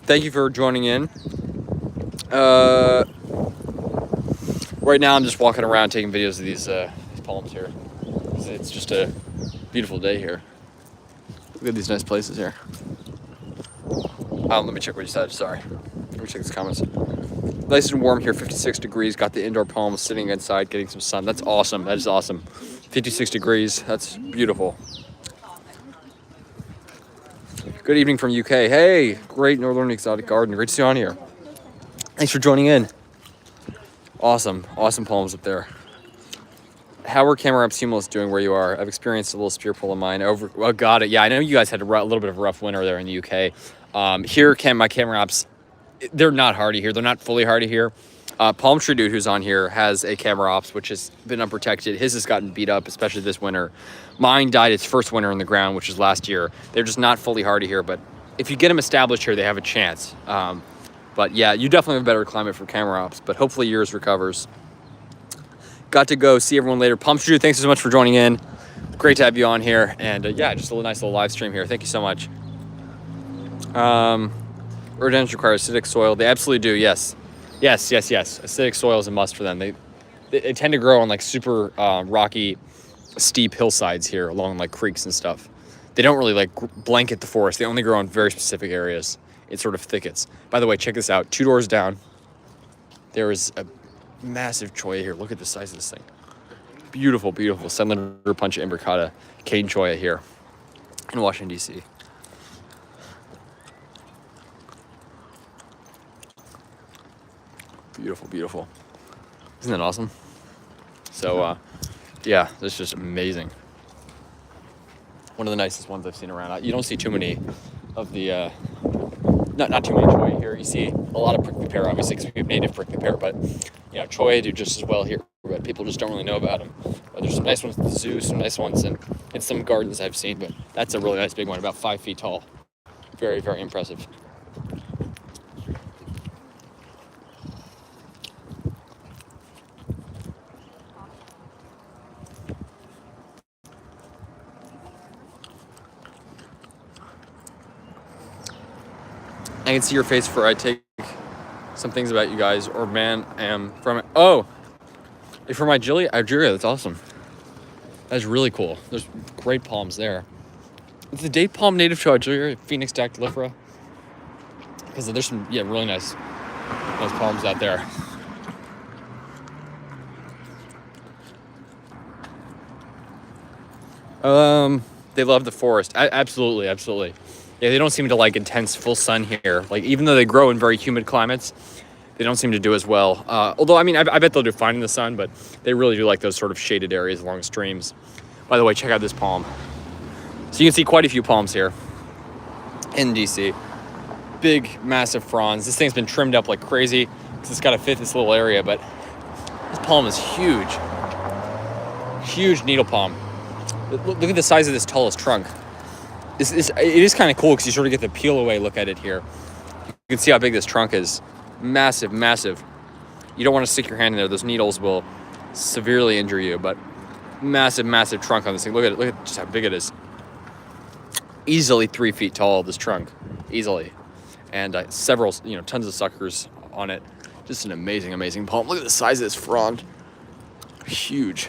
Thank you for joining in. Right now I'm just walking around taking videos of these palms here. It's just a beautiful day here. Look at these nice places here. Let me check what you said, sorry. Let me check these comments. Nice and warm here, 56 degrees. Got the indoor palms sitting inside, getting some sun. That's awesome, that is awesome. 56 degrees, that's beautiful. Good evening from UK. Hey, great Northern Exotic Garden. Great to see you on here. Thanks for joining in. Awesome palms up there. How are Camarines humulus doing where you are? I've experienced a little spear pull of mine. Got it. Yeah, I know you guys had a little bit of a rough winter there in the UK. Here, my camera ops, they're not hardy here. They're not fully hardy here. Palmstream dude who's on here has a camera ops, which has been unprotected. His has gotten beat up, especially this winter. Mine died its first winter in the ground, which is last year. They're just not fully hardy here, but if you get them established here, they have a chance. But yeah, you definitely have a better climate for camera ops, but hopefully yours recovers. Got to go see everyone later. Palmstream, thanks so much for joining in. Great to have you on here. And yeah, just a nice little live stream here. Thank you so much. Rhododendrons require acidic soil. They absolutely do, yes. Yes. Acidic soil is a must for them. They tend to grow on like super rocky, steep hillsides here along like creeks and stuff. They don't really like blanket the forest. They only grow in very specific areas. It's sort of thickets. By the way, check this out. 2 doors down, there is a massive cholla here. Look at the size of this thing. Beautiful, beautiful. Sunliver Punch imbricata cane cholla here in Washington, D.C. Beautiful, beautiful. Isn't that awesome? So, yeah, this is just amazing. One of the nicest ones I've seen around. You don't see too many of the, not too many cholla here. You see a lot of prickly pear, obviously, because we have native prickly pear, but, you know, cholla do just as well here, but people just don't really know about them. But there's some nice ones at the zoo, some nice ones in some gardens I've seen, but that's a really nice big one, about 5 feet tall. Very, very impressive. I can see your face for I take some things about you guys, or man, am from it. Oh, from Algeria, that's awesome. That's really cool. There's great palms there. Is the date palm native to Algeria, Phoenix dactylifera? Because there's some, yeah, really nice palms out there. They love the forest. Absolutely. Yeah, they don't seem to like intense full sun here. Like, even though they grow in very humid climates, they don't seem to do as well. Although, I mean, I bet they'll do fine in the sun, but they really do like those sort of shaded areas along streams. By the way, check out this palm. So you can see quite a few palms here in DC. Big, massive fronds. This thing's been trimmed up like crazy because it's got to fit this little area, but this palm is huge. Huge needle palm. Look at the size of this tallest trunk. It is kind of cool because you sort of get the peel away look at it here. You can see how big this trunk is. Massive, massive. You don't want to stick your hand in there. Those needles will severely injure you, but massive, massive trunk on this thing. Look at just how big it is. Easily 3 feet tall, this trunk. Easily. And several, tons of suckers on it. Just an amazing, amazing palm. Look at the size of this frond. Huge.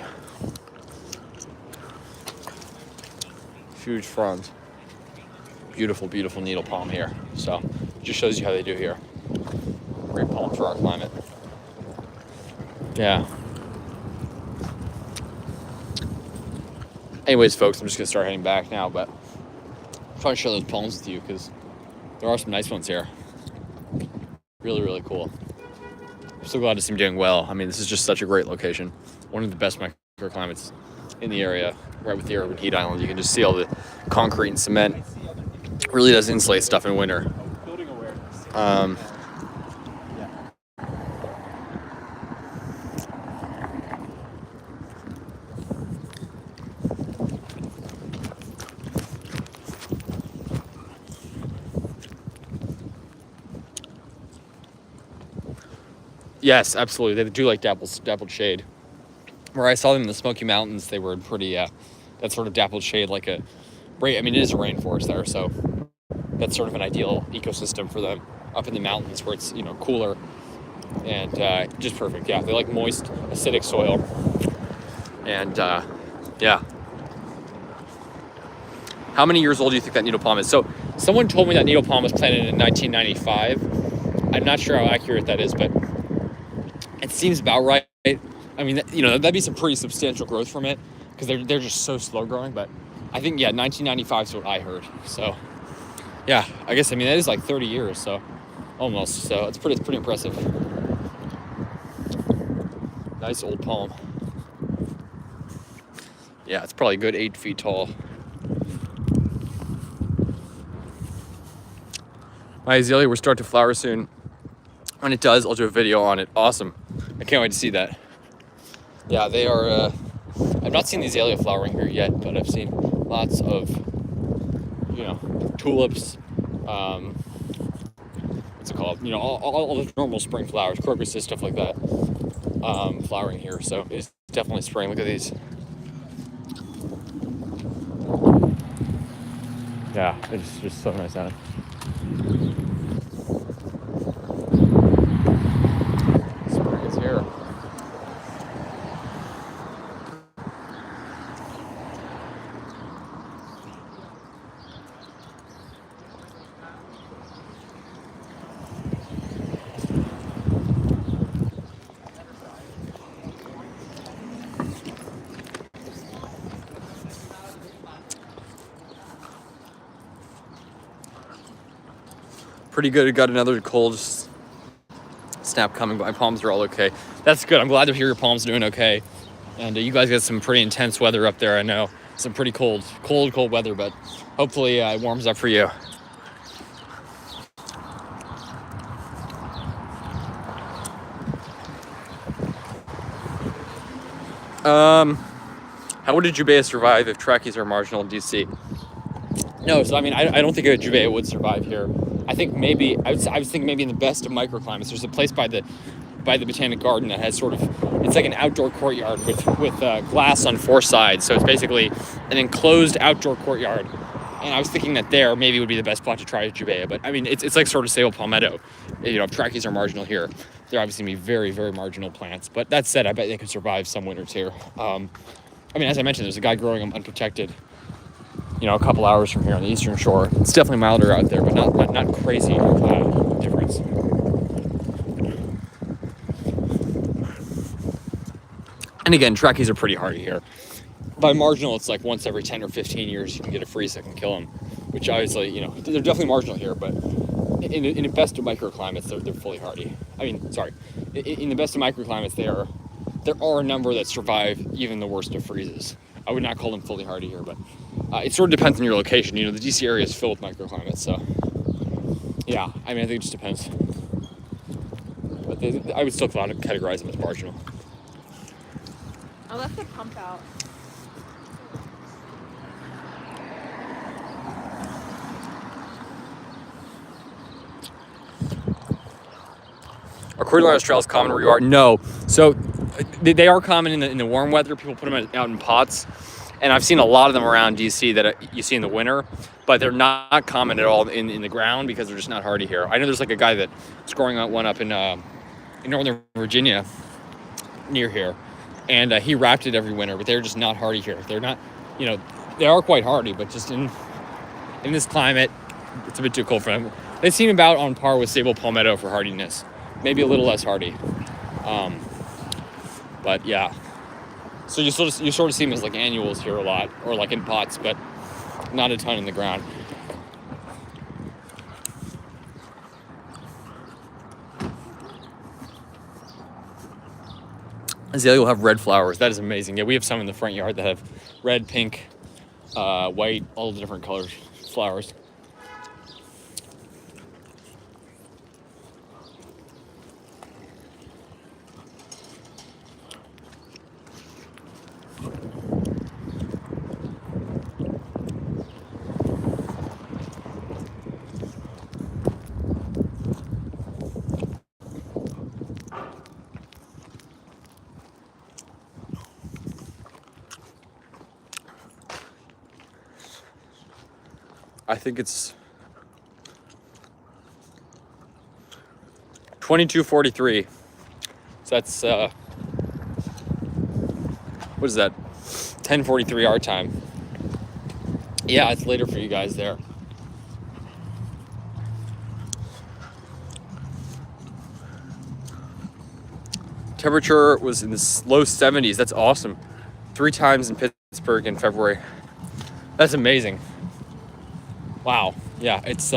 Huge fronds. Beautiful, beautiful needle palm here. So, just shows you how they do here. Great palm for our climate. Yeah. Anyways, folks, I'm just gonna start heading back now, but I'm trying to share those palms with you because there are some nice ones here. Really, really cool. I'm so glad to see them doing well. I mean, this is just such a great location. One of the best microclimates in the area, right with the urban heat island. You can just see all the concrete and cement. It really does insulate stuff in winter. Yes, absolutely. They do like dappled shade. Where I saw them in the Smoky Mountains, they were in pretty, that sort of dappled shade, like a, I mean, it is a rainforest there, so that's sort of an ideal ecosystem for them up in the mountains where it's, cooler and just perfect. Yeah, they like moist, acidic soil. And, yeah. How many years old do you think that needle palm is? So someone told me that needle palm was planted in 1995. I'm not sure how accurate that is, but it seems about right. I mean, that'd be some pretty substantial growth from it because they're just so slow growing. But I think, yeah, 1995 is what I heard. So, yeah, I guess, that is like 30 years, so almost. So it's pretty impressive. Nice old palm. Yeah, it's probably a good 8 feet tall. My azalea will start to flower soon. When it does, I'll do a video on it. Awesome. I can't wait to see that. Yeah, they are, I've not seen the azalea flowering here yet, but I've seen lots of, tulips, what's it called? All the normal spring flowers, crocuses, stuff like that, flowering here. So it's definitely spring. Look at these. Yeah, it's just so nice out. Spring is here. Pretty good. Got another cold snap coming, but my palms are all okay. That's good. I'm glad to hear your palms doing okay. And you guys got some pretty intense weather up there. I know some pretty cold weather, but hopefully it warms up for you. How would a Jubea survive if trackies are marginal in DC? No, so I mean, I don't think a Jubea would survive here. I think maybe I was thinking maybe in the best of microclimates. There's a place by the Botanic Garden that has it's like an outdoor courtyard with glass on 4 sides. So it's basically an enclosed outdoor courtyard. And I was thinking that there maybe would be the best spot to try a Jubea. But I mean, it's like sort of sable palmetto. If trackies are marginal here, they're obviously going to be very, very marginal plants. But that said, I bet they could survive some winters here. I mean, as I mentioned, there's a guy growing them unprotected, a couple hours from here on the eastern shore. It's definitely milder out there, but not crazy difference. And again, trackies are pretty hardy here. By marginal, it's like once every 10 or 15 years you can get a freeze that can kill them, which obviously, they're definitely marginal here, but in the best of microclimates, they're fully hardy. I mean, sorry, in the best of microclimates, there are a number that survive even the worst of freezes. I would not call them fully hardy here, but it sort of depends on your location. The DC area is filled with microclimates, so yeah, I mean, I think it just depends. But I would still categorize them as marginal. I left the pump out. Are Cordyline australis common where you are? No. So they are common in the warm weather. People put them out in pots. And I've seen a lot of them around DC that you see in the winter, but they're not common at all in the ground because they're just not hardy here. I know there's like a guy that's growing one up in Northern Virginia near here, and he wrapped it every winter, but they're just not hardy here. They're not, they are quite hardy, but just in this climate, it's a bit too cold for them. They seem about on par with sable palmetto for hardiness, maybe a little less hardy, but yeah. So you sort of see them as like annuals here a lot, or like in pots, but not a ton in the ground. Azalea will have red flowers. That is amazing. Yeah, we have some in the front yard that have red, pink, white, all the different colors, flowers. I think it's 22:43. So that's what is that? 10:43 our time. Yeah, it's later for you guys there. Temperature was in the low 70s. That's awesome. 3 times in Pittsburgh in February. That's amazing. Wow. Yeah, it's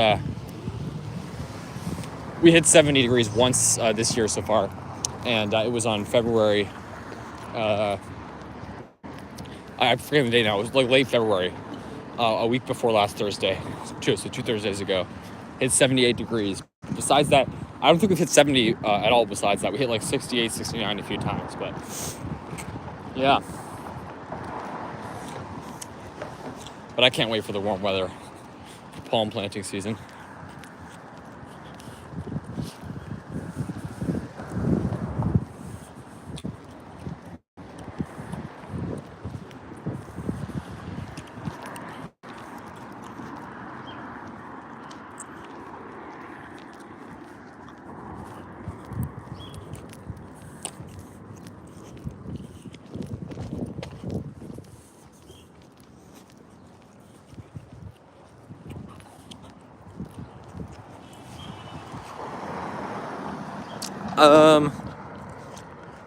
we hit 70 degrees once this year so far, and it was on February. I forget the date now. It was like late February, a week before last Thursday. So 2 Thursdays ago. hit 78 degrees. Besides that, I don't think we've hit 70 at all besides that. We hit like 68, 69 a few times, but yeah. But I can't wait for the warm weather, palm planting season.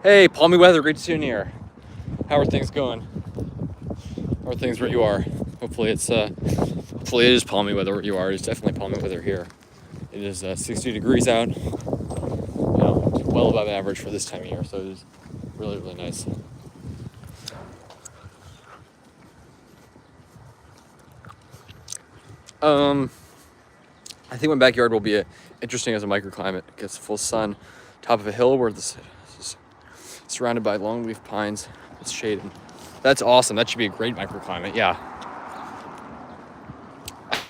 Hey, palmy weather, great to see you in here. How are things going? How are things where you are? Hopefully it is palmy weather where you are. It's definitely palmy weather here. It is 60 degrees out. You know, it's well above average for this time of year, so it is really, really nice. I think my backyard will be interesting as a microclimate. It gets full sun, top of a hill where this is surrounded by longleaf pines. It's shaded. That's awesome. That should be a great microclimate. Yeah,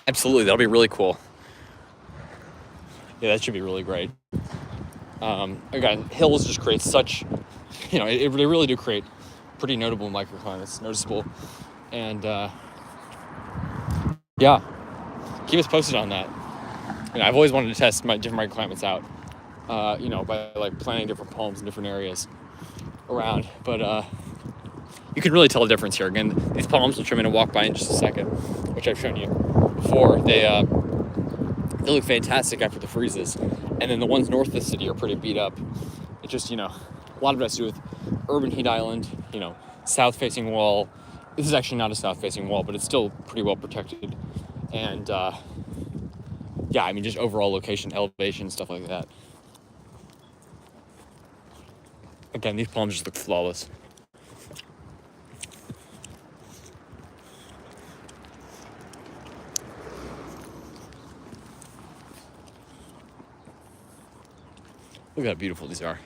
absolutely. That'll be really cool. Yeah, that should be really great. Again, hills just create such, you know, they really do create pretty notable microclimates, noticeable, and yeah, keep us posted on that. You know, I've always wanted to test my different microclimates out, you know, by like planting different palms in different areas around. But you can really tell the difference here. Again, these palms, which I'm going to walk by in just a second, which I've shown you before, they look fantastic after the freezes. And then the ones north of the city are pretty beat up. It just, you know, a lot of it has to do with urban heat island, you know, south-facing wall. This is actually not a south-facing wall, but it's still pretty well protected. And yeah, I mean, just overall location, elevation, stuff like that. Again, these palms just look flawless. Look how beautiful these are.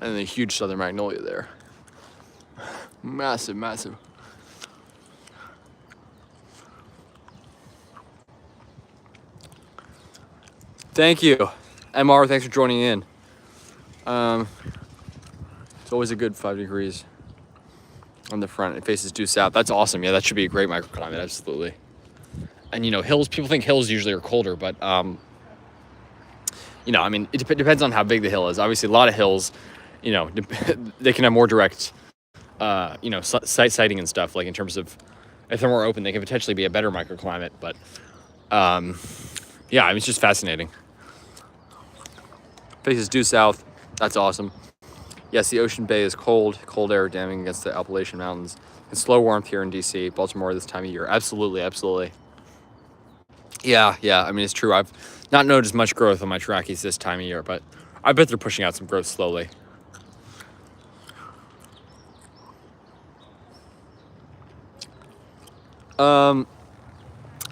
And the huge southern magnolia there. Massive, massive. Thank you, MR. Thanks for joining in. It's always a good 5 degrees on the front. It faces due south. That's awesome. Yeah, that should be a great microclimate. Absolutely. And you know, hills. People think hills usually are colder, but you know, I mean, it depends on how big the hill is. Obviously, a lot of hills, you know, they can have more direct, you know, sighting and stuff. Like in terms of if they're more open, they can potentially be a better microclimate. But yeah, I mean, it's just fascinating. Faces due south. That's awesome. Yes, the ocean bay is cold air damming against the Appalachian Mountains. And slow warmth here in DC, Baltimore this time of year. Absolutely, absolutely. Yeah, I mean, it's true. I've not noticed much growth on my trackies this time of year, but I bet they're pushing out some growth slowly. I'm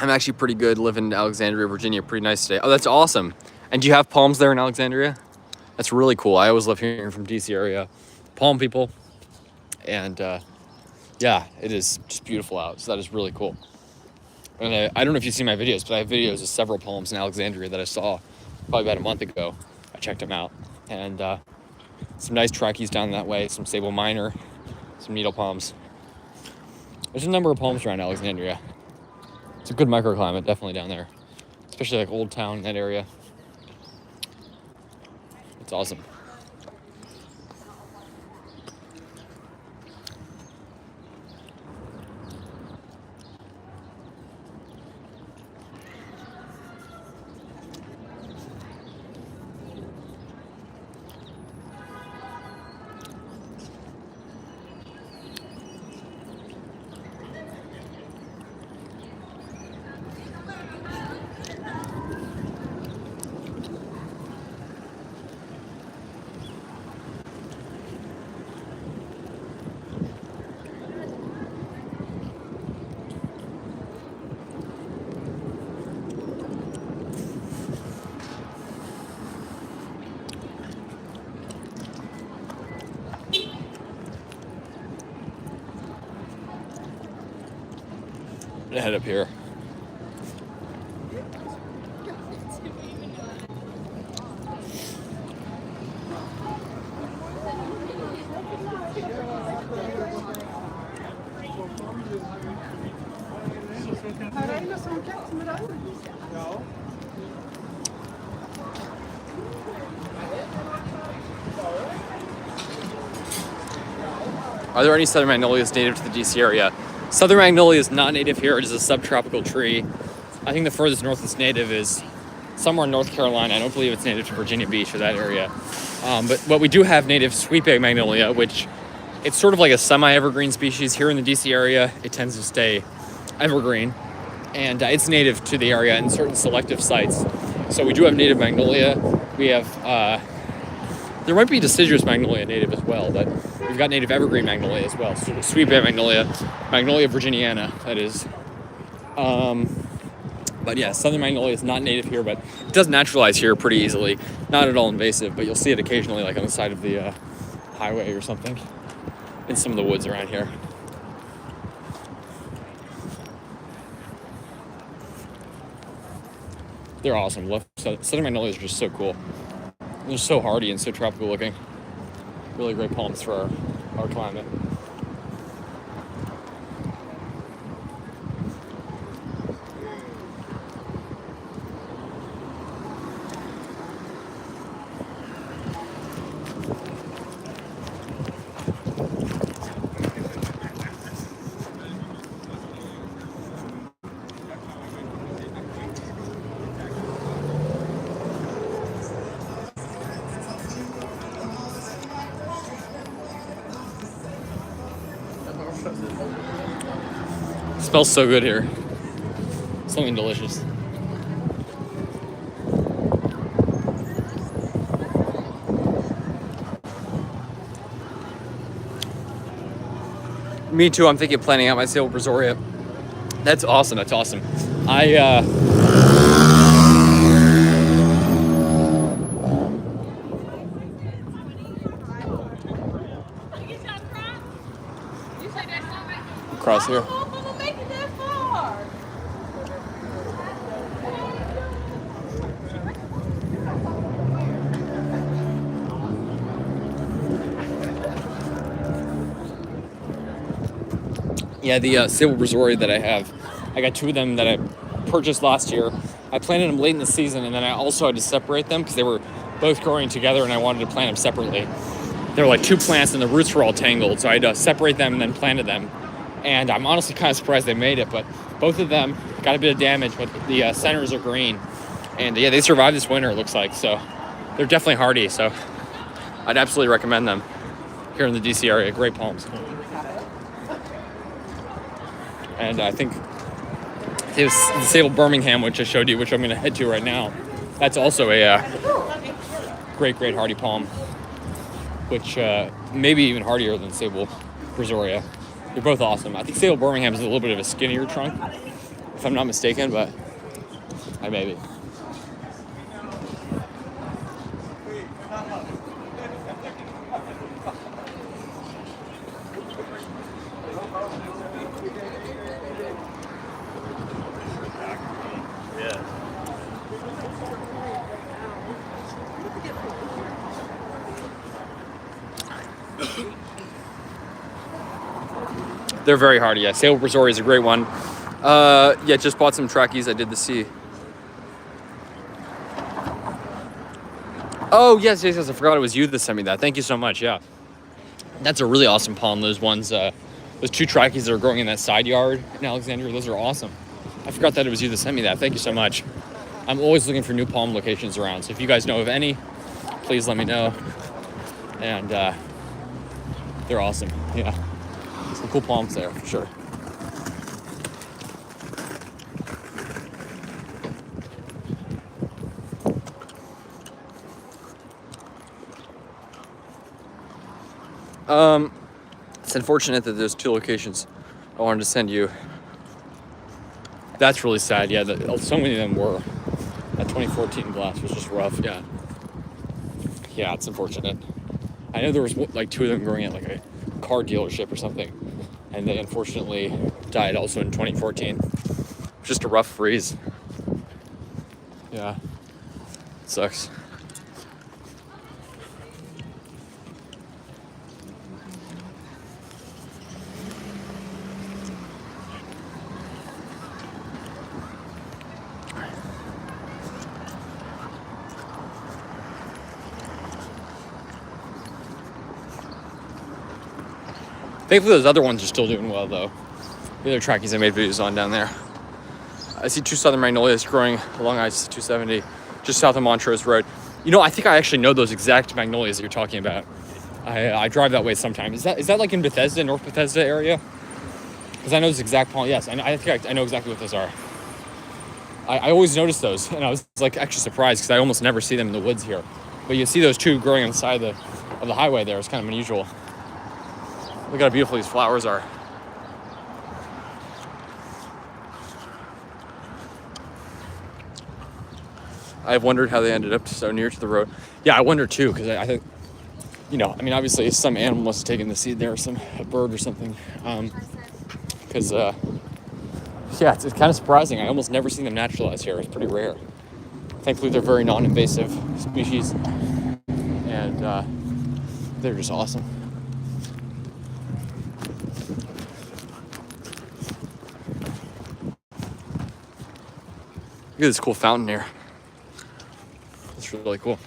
actually pretty good living in Alexandria, Virginia. Pretty nice today. Oh, that's awesome. And do you have palms there in Alexandria? That's really cool. I always love hearing from DC area palm people. And yeah, it is just beautiful out. So that is really cool. And I don't know if you've seen my videos, but I have videos of several palms in Alexandria that I saw probably about a month ago. I checked them out. And some nice trackies down that way, some sable minor, some needle palms. There's a number of palms around Alexandria. It's a good microclimate, definitely down there. Especially like Old Town, that area. It's awesome. gonna head up here. Are there any southern magnolias native to the DC area? Southern magnolia is not native here. It is a subtropical tree. I think the furthest north it's native is somewhere in North Carolina. I don't believe it's native to Virginia Beach or that area. But we do have native sweetback magnolia, which it's sort of like a semi-evergreen species. Here in the DC area, it tends to stay evergreen. And it's native to the area in certain selective sites. So we do have native magnolia. We have, there might be deciduous magnolia native as well, but we've got native evergreen magnolia as well. So sweetback magnolia, Magnolia virginiana, that is. But yeah, southern magnolia is not native here, but it does naturalize here pretty easily. Not at all invasive, but you'll see it occasionally, like on the side of the highway or something, in some of the woods around here. They're awesome. Southern magnolias are just so cool. They're so hardy and so tropical looking. Really great palms for our climate. It smells so good here. Something delicious. Me too. I'm thinking of planning out my sale with Brazoria. That's awesome. That's awesome. Across here. Yeah, the sable Brazoria that I have, I got two of them that I purchased last year. I planted them late in the season, and then I also had to separate them because they were both growing together, and I wanted to plant them separately. They were like two plants, and the roots were all tangled, so I had to separate them and then planted them. And I'm honestly kind of surprised they made it, but both of them got a bit of damage, but the centers are green. And yeah, they survived this winter, it looks like, so they're definitely hardy, so I'd absolutely recommend them here in the DC area. Great palms. And I think the Sable Birmingham, which I showed you, which I'm going to head to right now, that's also a great hardy palm, which maybe even hardier than Sable Brazoria. They're both awesome. I think Sable Birmingham is a little bit of a skinnier trunk, if I'm not mistaken, but I may be. They're very hardy, yeah. Sable Brazoria is a great one. Yeah, just bought some trackies. I did the C. Oh, yes, I forgot it was you that sent me that. Thank you so much, yeah. That's a really awesome palm. Those ones, those two trackies that are growing in that side yard in Alexandria, those are awesome. I forgot that it was you that sent me that. Thank you so much. I'm always looking for new palm locations around, so if you guys know of any, please let me know. And they're awesome, yeah. Some cool palms there, for sure. It's unfortunate that there's two locations I wanted to send you. That's really sad, yeah. So many of them were. That 2014 glass was just rough, yeah. Yeah, it's unfortunate. I know there was like two of them growing at like a car dealership or something, and they unfortunately died also in 2014. just a rough freeze. Yeah, it sucks. Thankfully, those other ones are still doing well, though. The other trackies I made videos on down there. I see 2 southern magnolias growing along I-270, just south of Montrose Road. You know, I think I actually know those exact magnolias that you're talking about. I drive that way sometimes. Is that like in Bethesda, North Bethesda area? Because I know this exact palm. Yes, I think I know exactly what those are. I always notice those, and I was like actually surprised because I almost never see them in the woods here. But you see those 2 growing on the side of the highway there. It's kind of unusual. Look how beautiful these flowers are. I've wondered how they ended up so near to the road. Yeah, I wonder too, because I think, you know, I mean, obviously some animal must have taken the seed there, a bird or something. Because, yeah, it's kind of surprising. I almost never see them naturalized here. It's pretty rare. Thankfully, they're very non-invasive species, and they're just awesome. Look at this cool fountain here. It's really cool.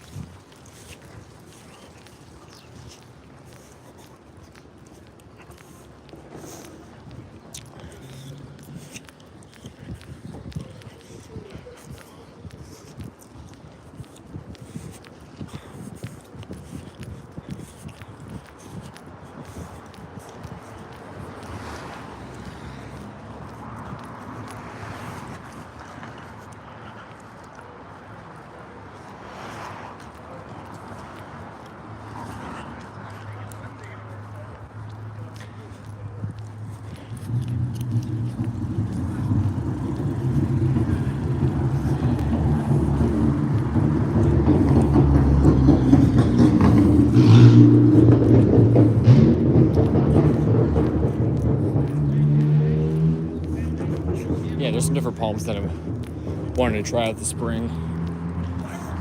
Yeah, there's some different palms that I'm wanting to try out this spring.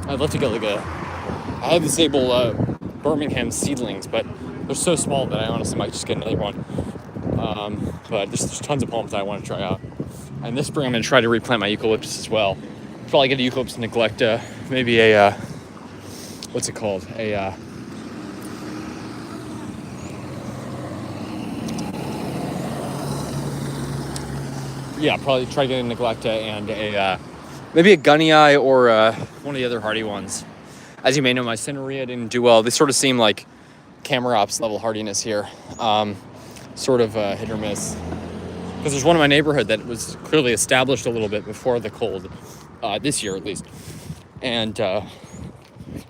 I'd love to get like I have this able Birmingham seedlings, but they're so small that I honestly might just get another one. But there's tons of palms that I want to try out. And this spring I'm going to try to replant my eucalyptus as well. Probably get a eucalyptus neglecta, maybe a, what's it called? Yeah, probably try to get a neglecta and maybe a gunnii or one of the other hardy ones. As you may know, my cinerea didn't do well. They sort of seem like Camerops level hardiness here. Sort of hit or miss. Because there's one in my neighborhood that was clearly established a little bit before the cold, this year at least. And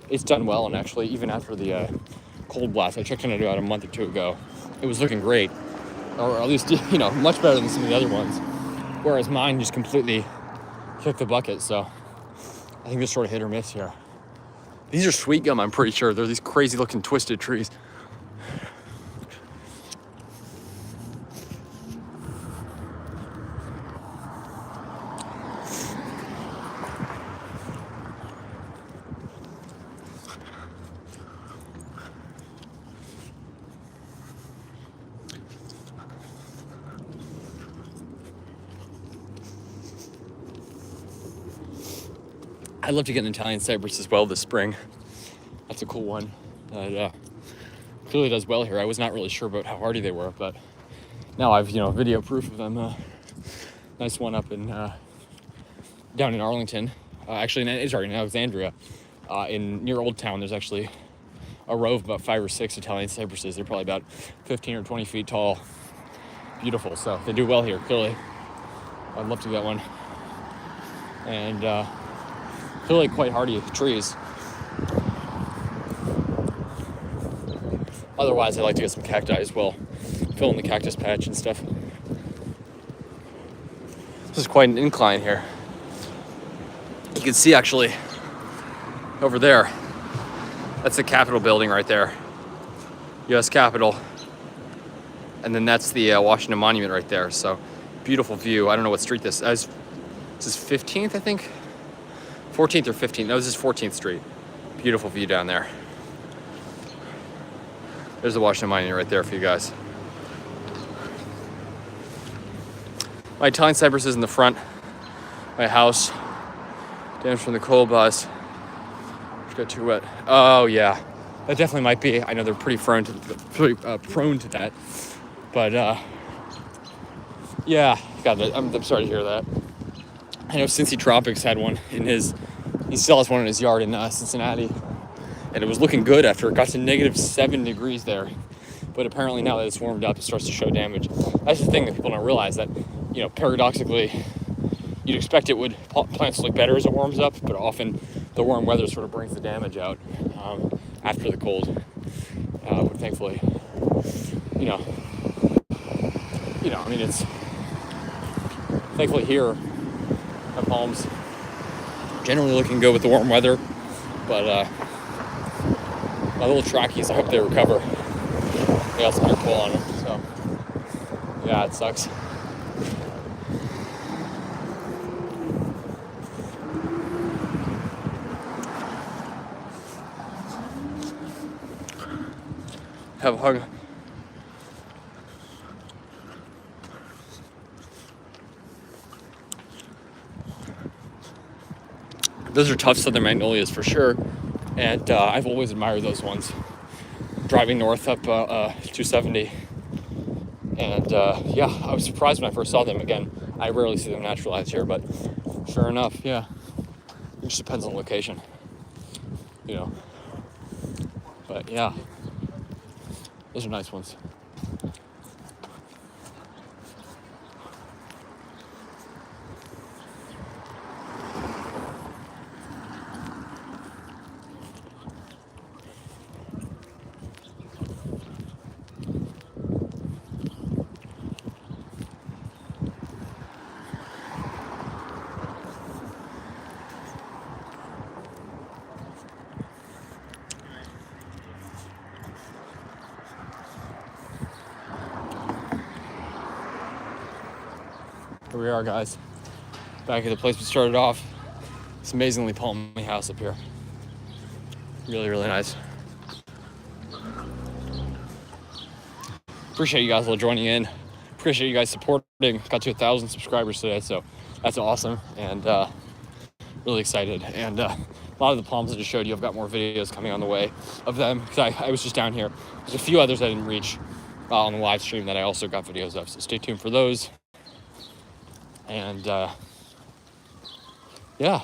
it's done well, and actually even after the cold blast, I checked on it about a month or 2 ago. It was looking great, or at least, you know, much better than some of the other ones. Whereas mine just completely kicked the bucket, so I think they're sort of hit or miss here. These are sweet gum, I'm pretty sure. They're these crazy looking twisted trees. I'd love to get an Italian cypress as well this spring. That's a cool one. Clearly does well here. I was not really sure about how hardy they were, but now I've, video proof of them. Nice one up in down in Arlington. Actually, in Alexandria. Near Old Town, there's actually a row of about 5 or 6 Italian cypresses. They're probably about 15 or 20 feet tall. Beautiful. So they do well here, clearly. I'd love to get one. And clearly quite hardy trees. Otherwise, I'd like to get some cacti as well. Fill in the cactus patch and stuff. This is quite an incline here. You can see actually over there, that's the Capitol building right there. U.S. Capitol. And then that's the Washington Monument right there. So beautiful view. I don't know what street this is. This is 15th, I think. 14th or 15th. No, this is 14th Street. Beautiful view down there. There's the Washington Monument right there for you guys. My Italian cypress is in the front. My house. Damage from the coal bus. Just got too wet. Oh yeah, that definitely might be. I know they're pretty prone to that. But yeah, God, I'm sorry to hear that. I know Cincy Tropics had one in his. He still has one in his yard in Cincinnati, and it was looking good after it got to -7 degrees there. But apparently now that it's warmed up, it starts to show damage. That's the thing that people don't realize, that, you know, paradoxically, you'd expect plants to look better as it warms up, but often the warm weather sort of brings the damage out after the cold. But thankfully, you know, I mean, it's thankfully here at Palms, generally looking good with the warm weather, but my little trackies, I hope they recover. They got some air cool on them, so yeah, it sucks. Have a hug. Those are tough southern magnolias for sure, and I've always admired those ones. Driving north up 270, and yeah, I was surprised when I first saw them. Again, I rarely see them naturalized here, but sure enough, yeah, it just depends on location, you know. But yeah, those are nice ones. Here we are, guys. Back at the place we started off. It's amazingly palmy house up here. Really, really nice. Appreciate you guys all joining in. Appreciate you guys supporting. Got to 1,000 subscribers today, so that's awesome. And really excited. And a lot of the palms I just showed you, I've got more videos coming on the way of them, because I was just down here. There's a few others I didn't reach on the live stream that I also got videos of, so stay tuned for those. And yeah,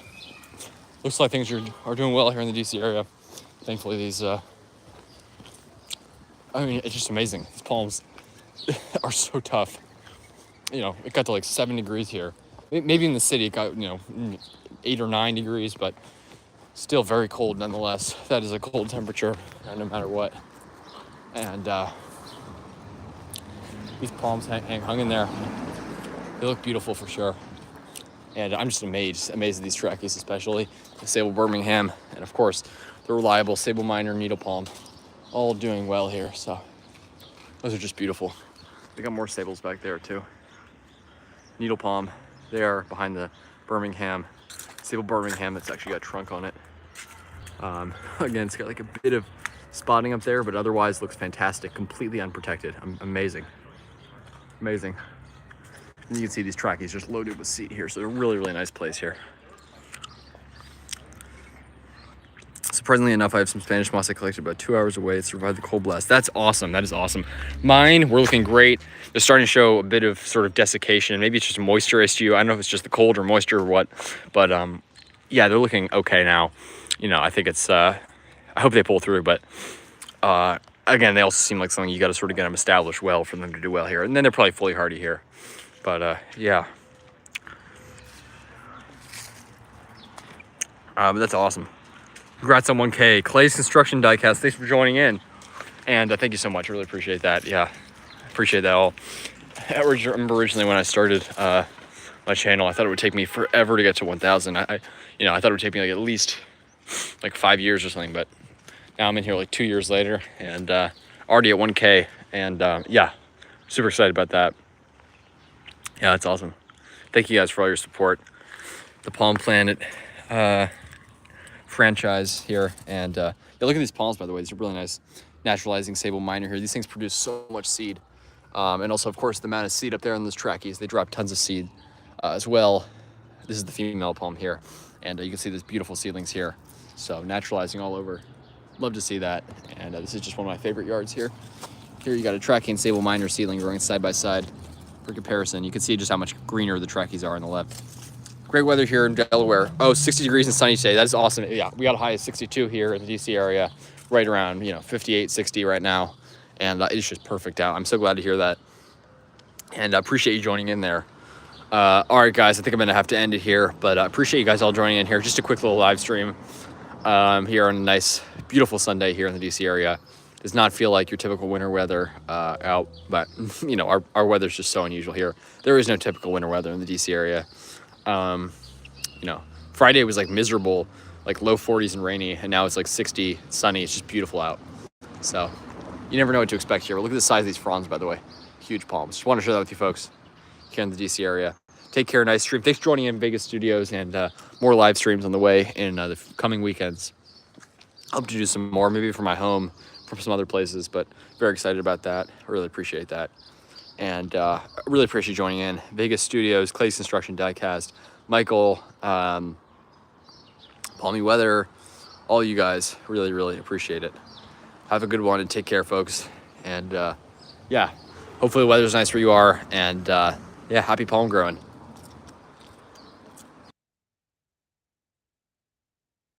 looks like things are doing well here in the DC area. Thankfully, these, I mean, it's just amazing. These palms are so tough. You know, it got to like 7 degrees here. Maybe in the city it got, 8 or 9 degrees, but still very cold nonetheless. That is a cold temperature, no matter what. And these palms hung in there. They look beautiful for sure. And I'm just amazed at these trackies, especially the Sable Birmingham, and of course the reliable Sable Minor Needle Palm, all doing well here. So those are just beautiful. We got more Sables back there too. Needle Palm there behind the Birmingham, Sable Birmingham that's actually got a trunk on it. Again, it's got like a bit of spotting up there, but otherwise looks fantastic, completely unprotected. Amazing. And you can see these trackies just loaded with seed here, so they're a really, really nice place here. Surprisingly enough, I have some Spanish moss I collected about 2 hours away. It survived the cold blast. That's awesome. That is awesome. Mine were looking great. They're starting to show a bit of sort of desiccation. Maybe it's just a moisture issue. I don't know if it's just the cold or moisture or what, but yeah, they're looking okay now. I think it's, I hope they pull through, but again, they also seem like something you got to sort of get them established well for them to do well here. And then they're probably fully hardy here. But yeah. But that's awesome. Congrats on 1K. Clay's Construction Diecast, thanks for joining in. And thank you so much. I really appreciate that. Yeah, appreciate that all. I remember originally when I started my channel, I thought it would take me forever to get to 1,000. I thought it would take me like at least like 5 years or something. But now I'm in here like 2 years later and already at 1K. And yeah, super excited about that. Yeah, that's awesome. Thank you guys for all your support. the Palm Planet franchise here. And yeah, look at these palms, by the way. These are really nice. Naturalizing sable minor here. These things produce so much seed. And also, of course, the amount of seed up there on those trackies. They drop tons of seed as well. This is the female palm here. And you can see these beautiful seedlings here. So naturalizing all over. Love to see that. And this is just one of my favorite yards here. Here you got a trackie and sable minor seedling growing side by side. For comparison, you can see just how much greener the trackies are on the left. Great weather here in Delaware. Oh, 60 degrees and sunny today. That is awesome. Yeah, we got a high of 62 here in the DC area, right around 58, 60 right now, and it's just perfect out. I'm so glad to hear that, and I appreciate you joining in there. All right, guys, I think I'm gonna have to end it here, but I appreciate you guys all joining in here. Just a quick little live stream here on a nice, beautiful Sunday here in the DC area. Does not feel like your typical winter weather out, but our weather's just so unusual here. There is no typical winter weather in the DC area. Friday was like miserable, like low 40s and rainy, and now it's like 60, sunny. It's just beautiful out. So you never know what to expect here. But look at the size of these fronds, by the way. Huge palms. Just want to share that with you folks here in the DC area. Take care. Nice stream. Thanks for joining in Vegas Studios, and more live streams on the way in the coming weekends. Hope to do some more, maybe from my home, from some other places, but very excited about that. I really appreciate that. And I really appreciate you joining in. Vegas Studios, Clay's Construction Diecast, Michael, Palmy Weather, all you guys, really, really appreciate it. Have a good one and take care, folks. And yeah, hopefully the weather's nice where you are. And yeah, happy palm growing.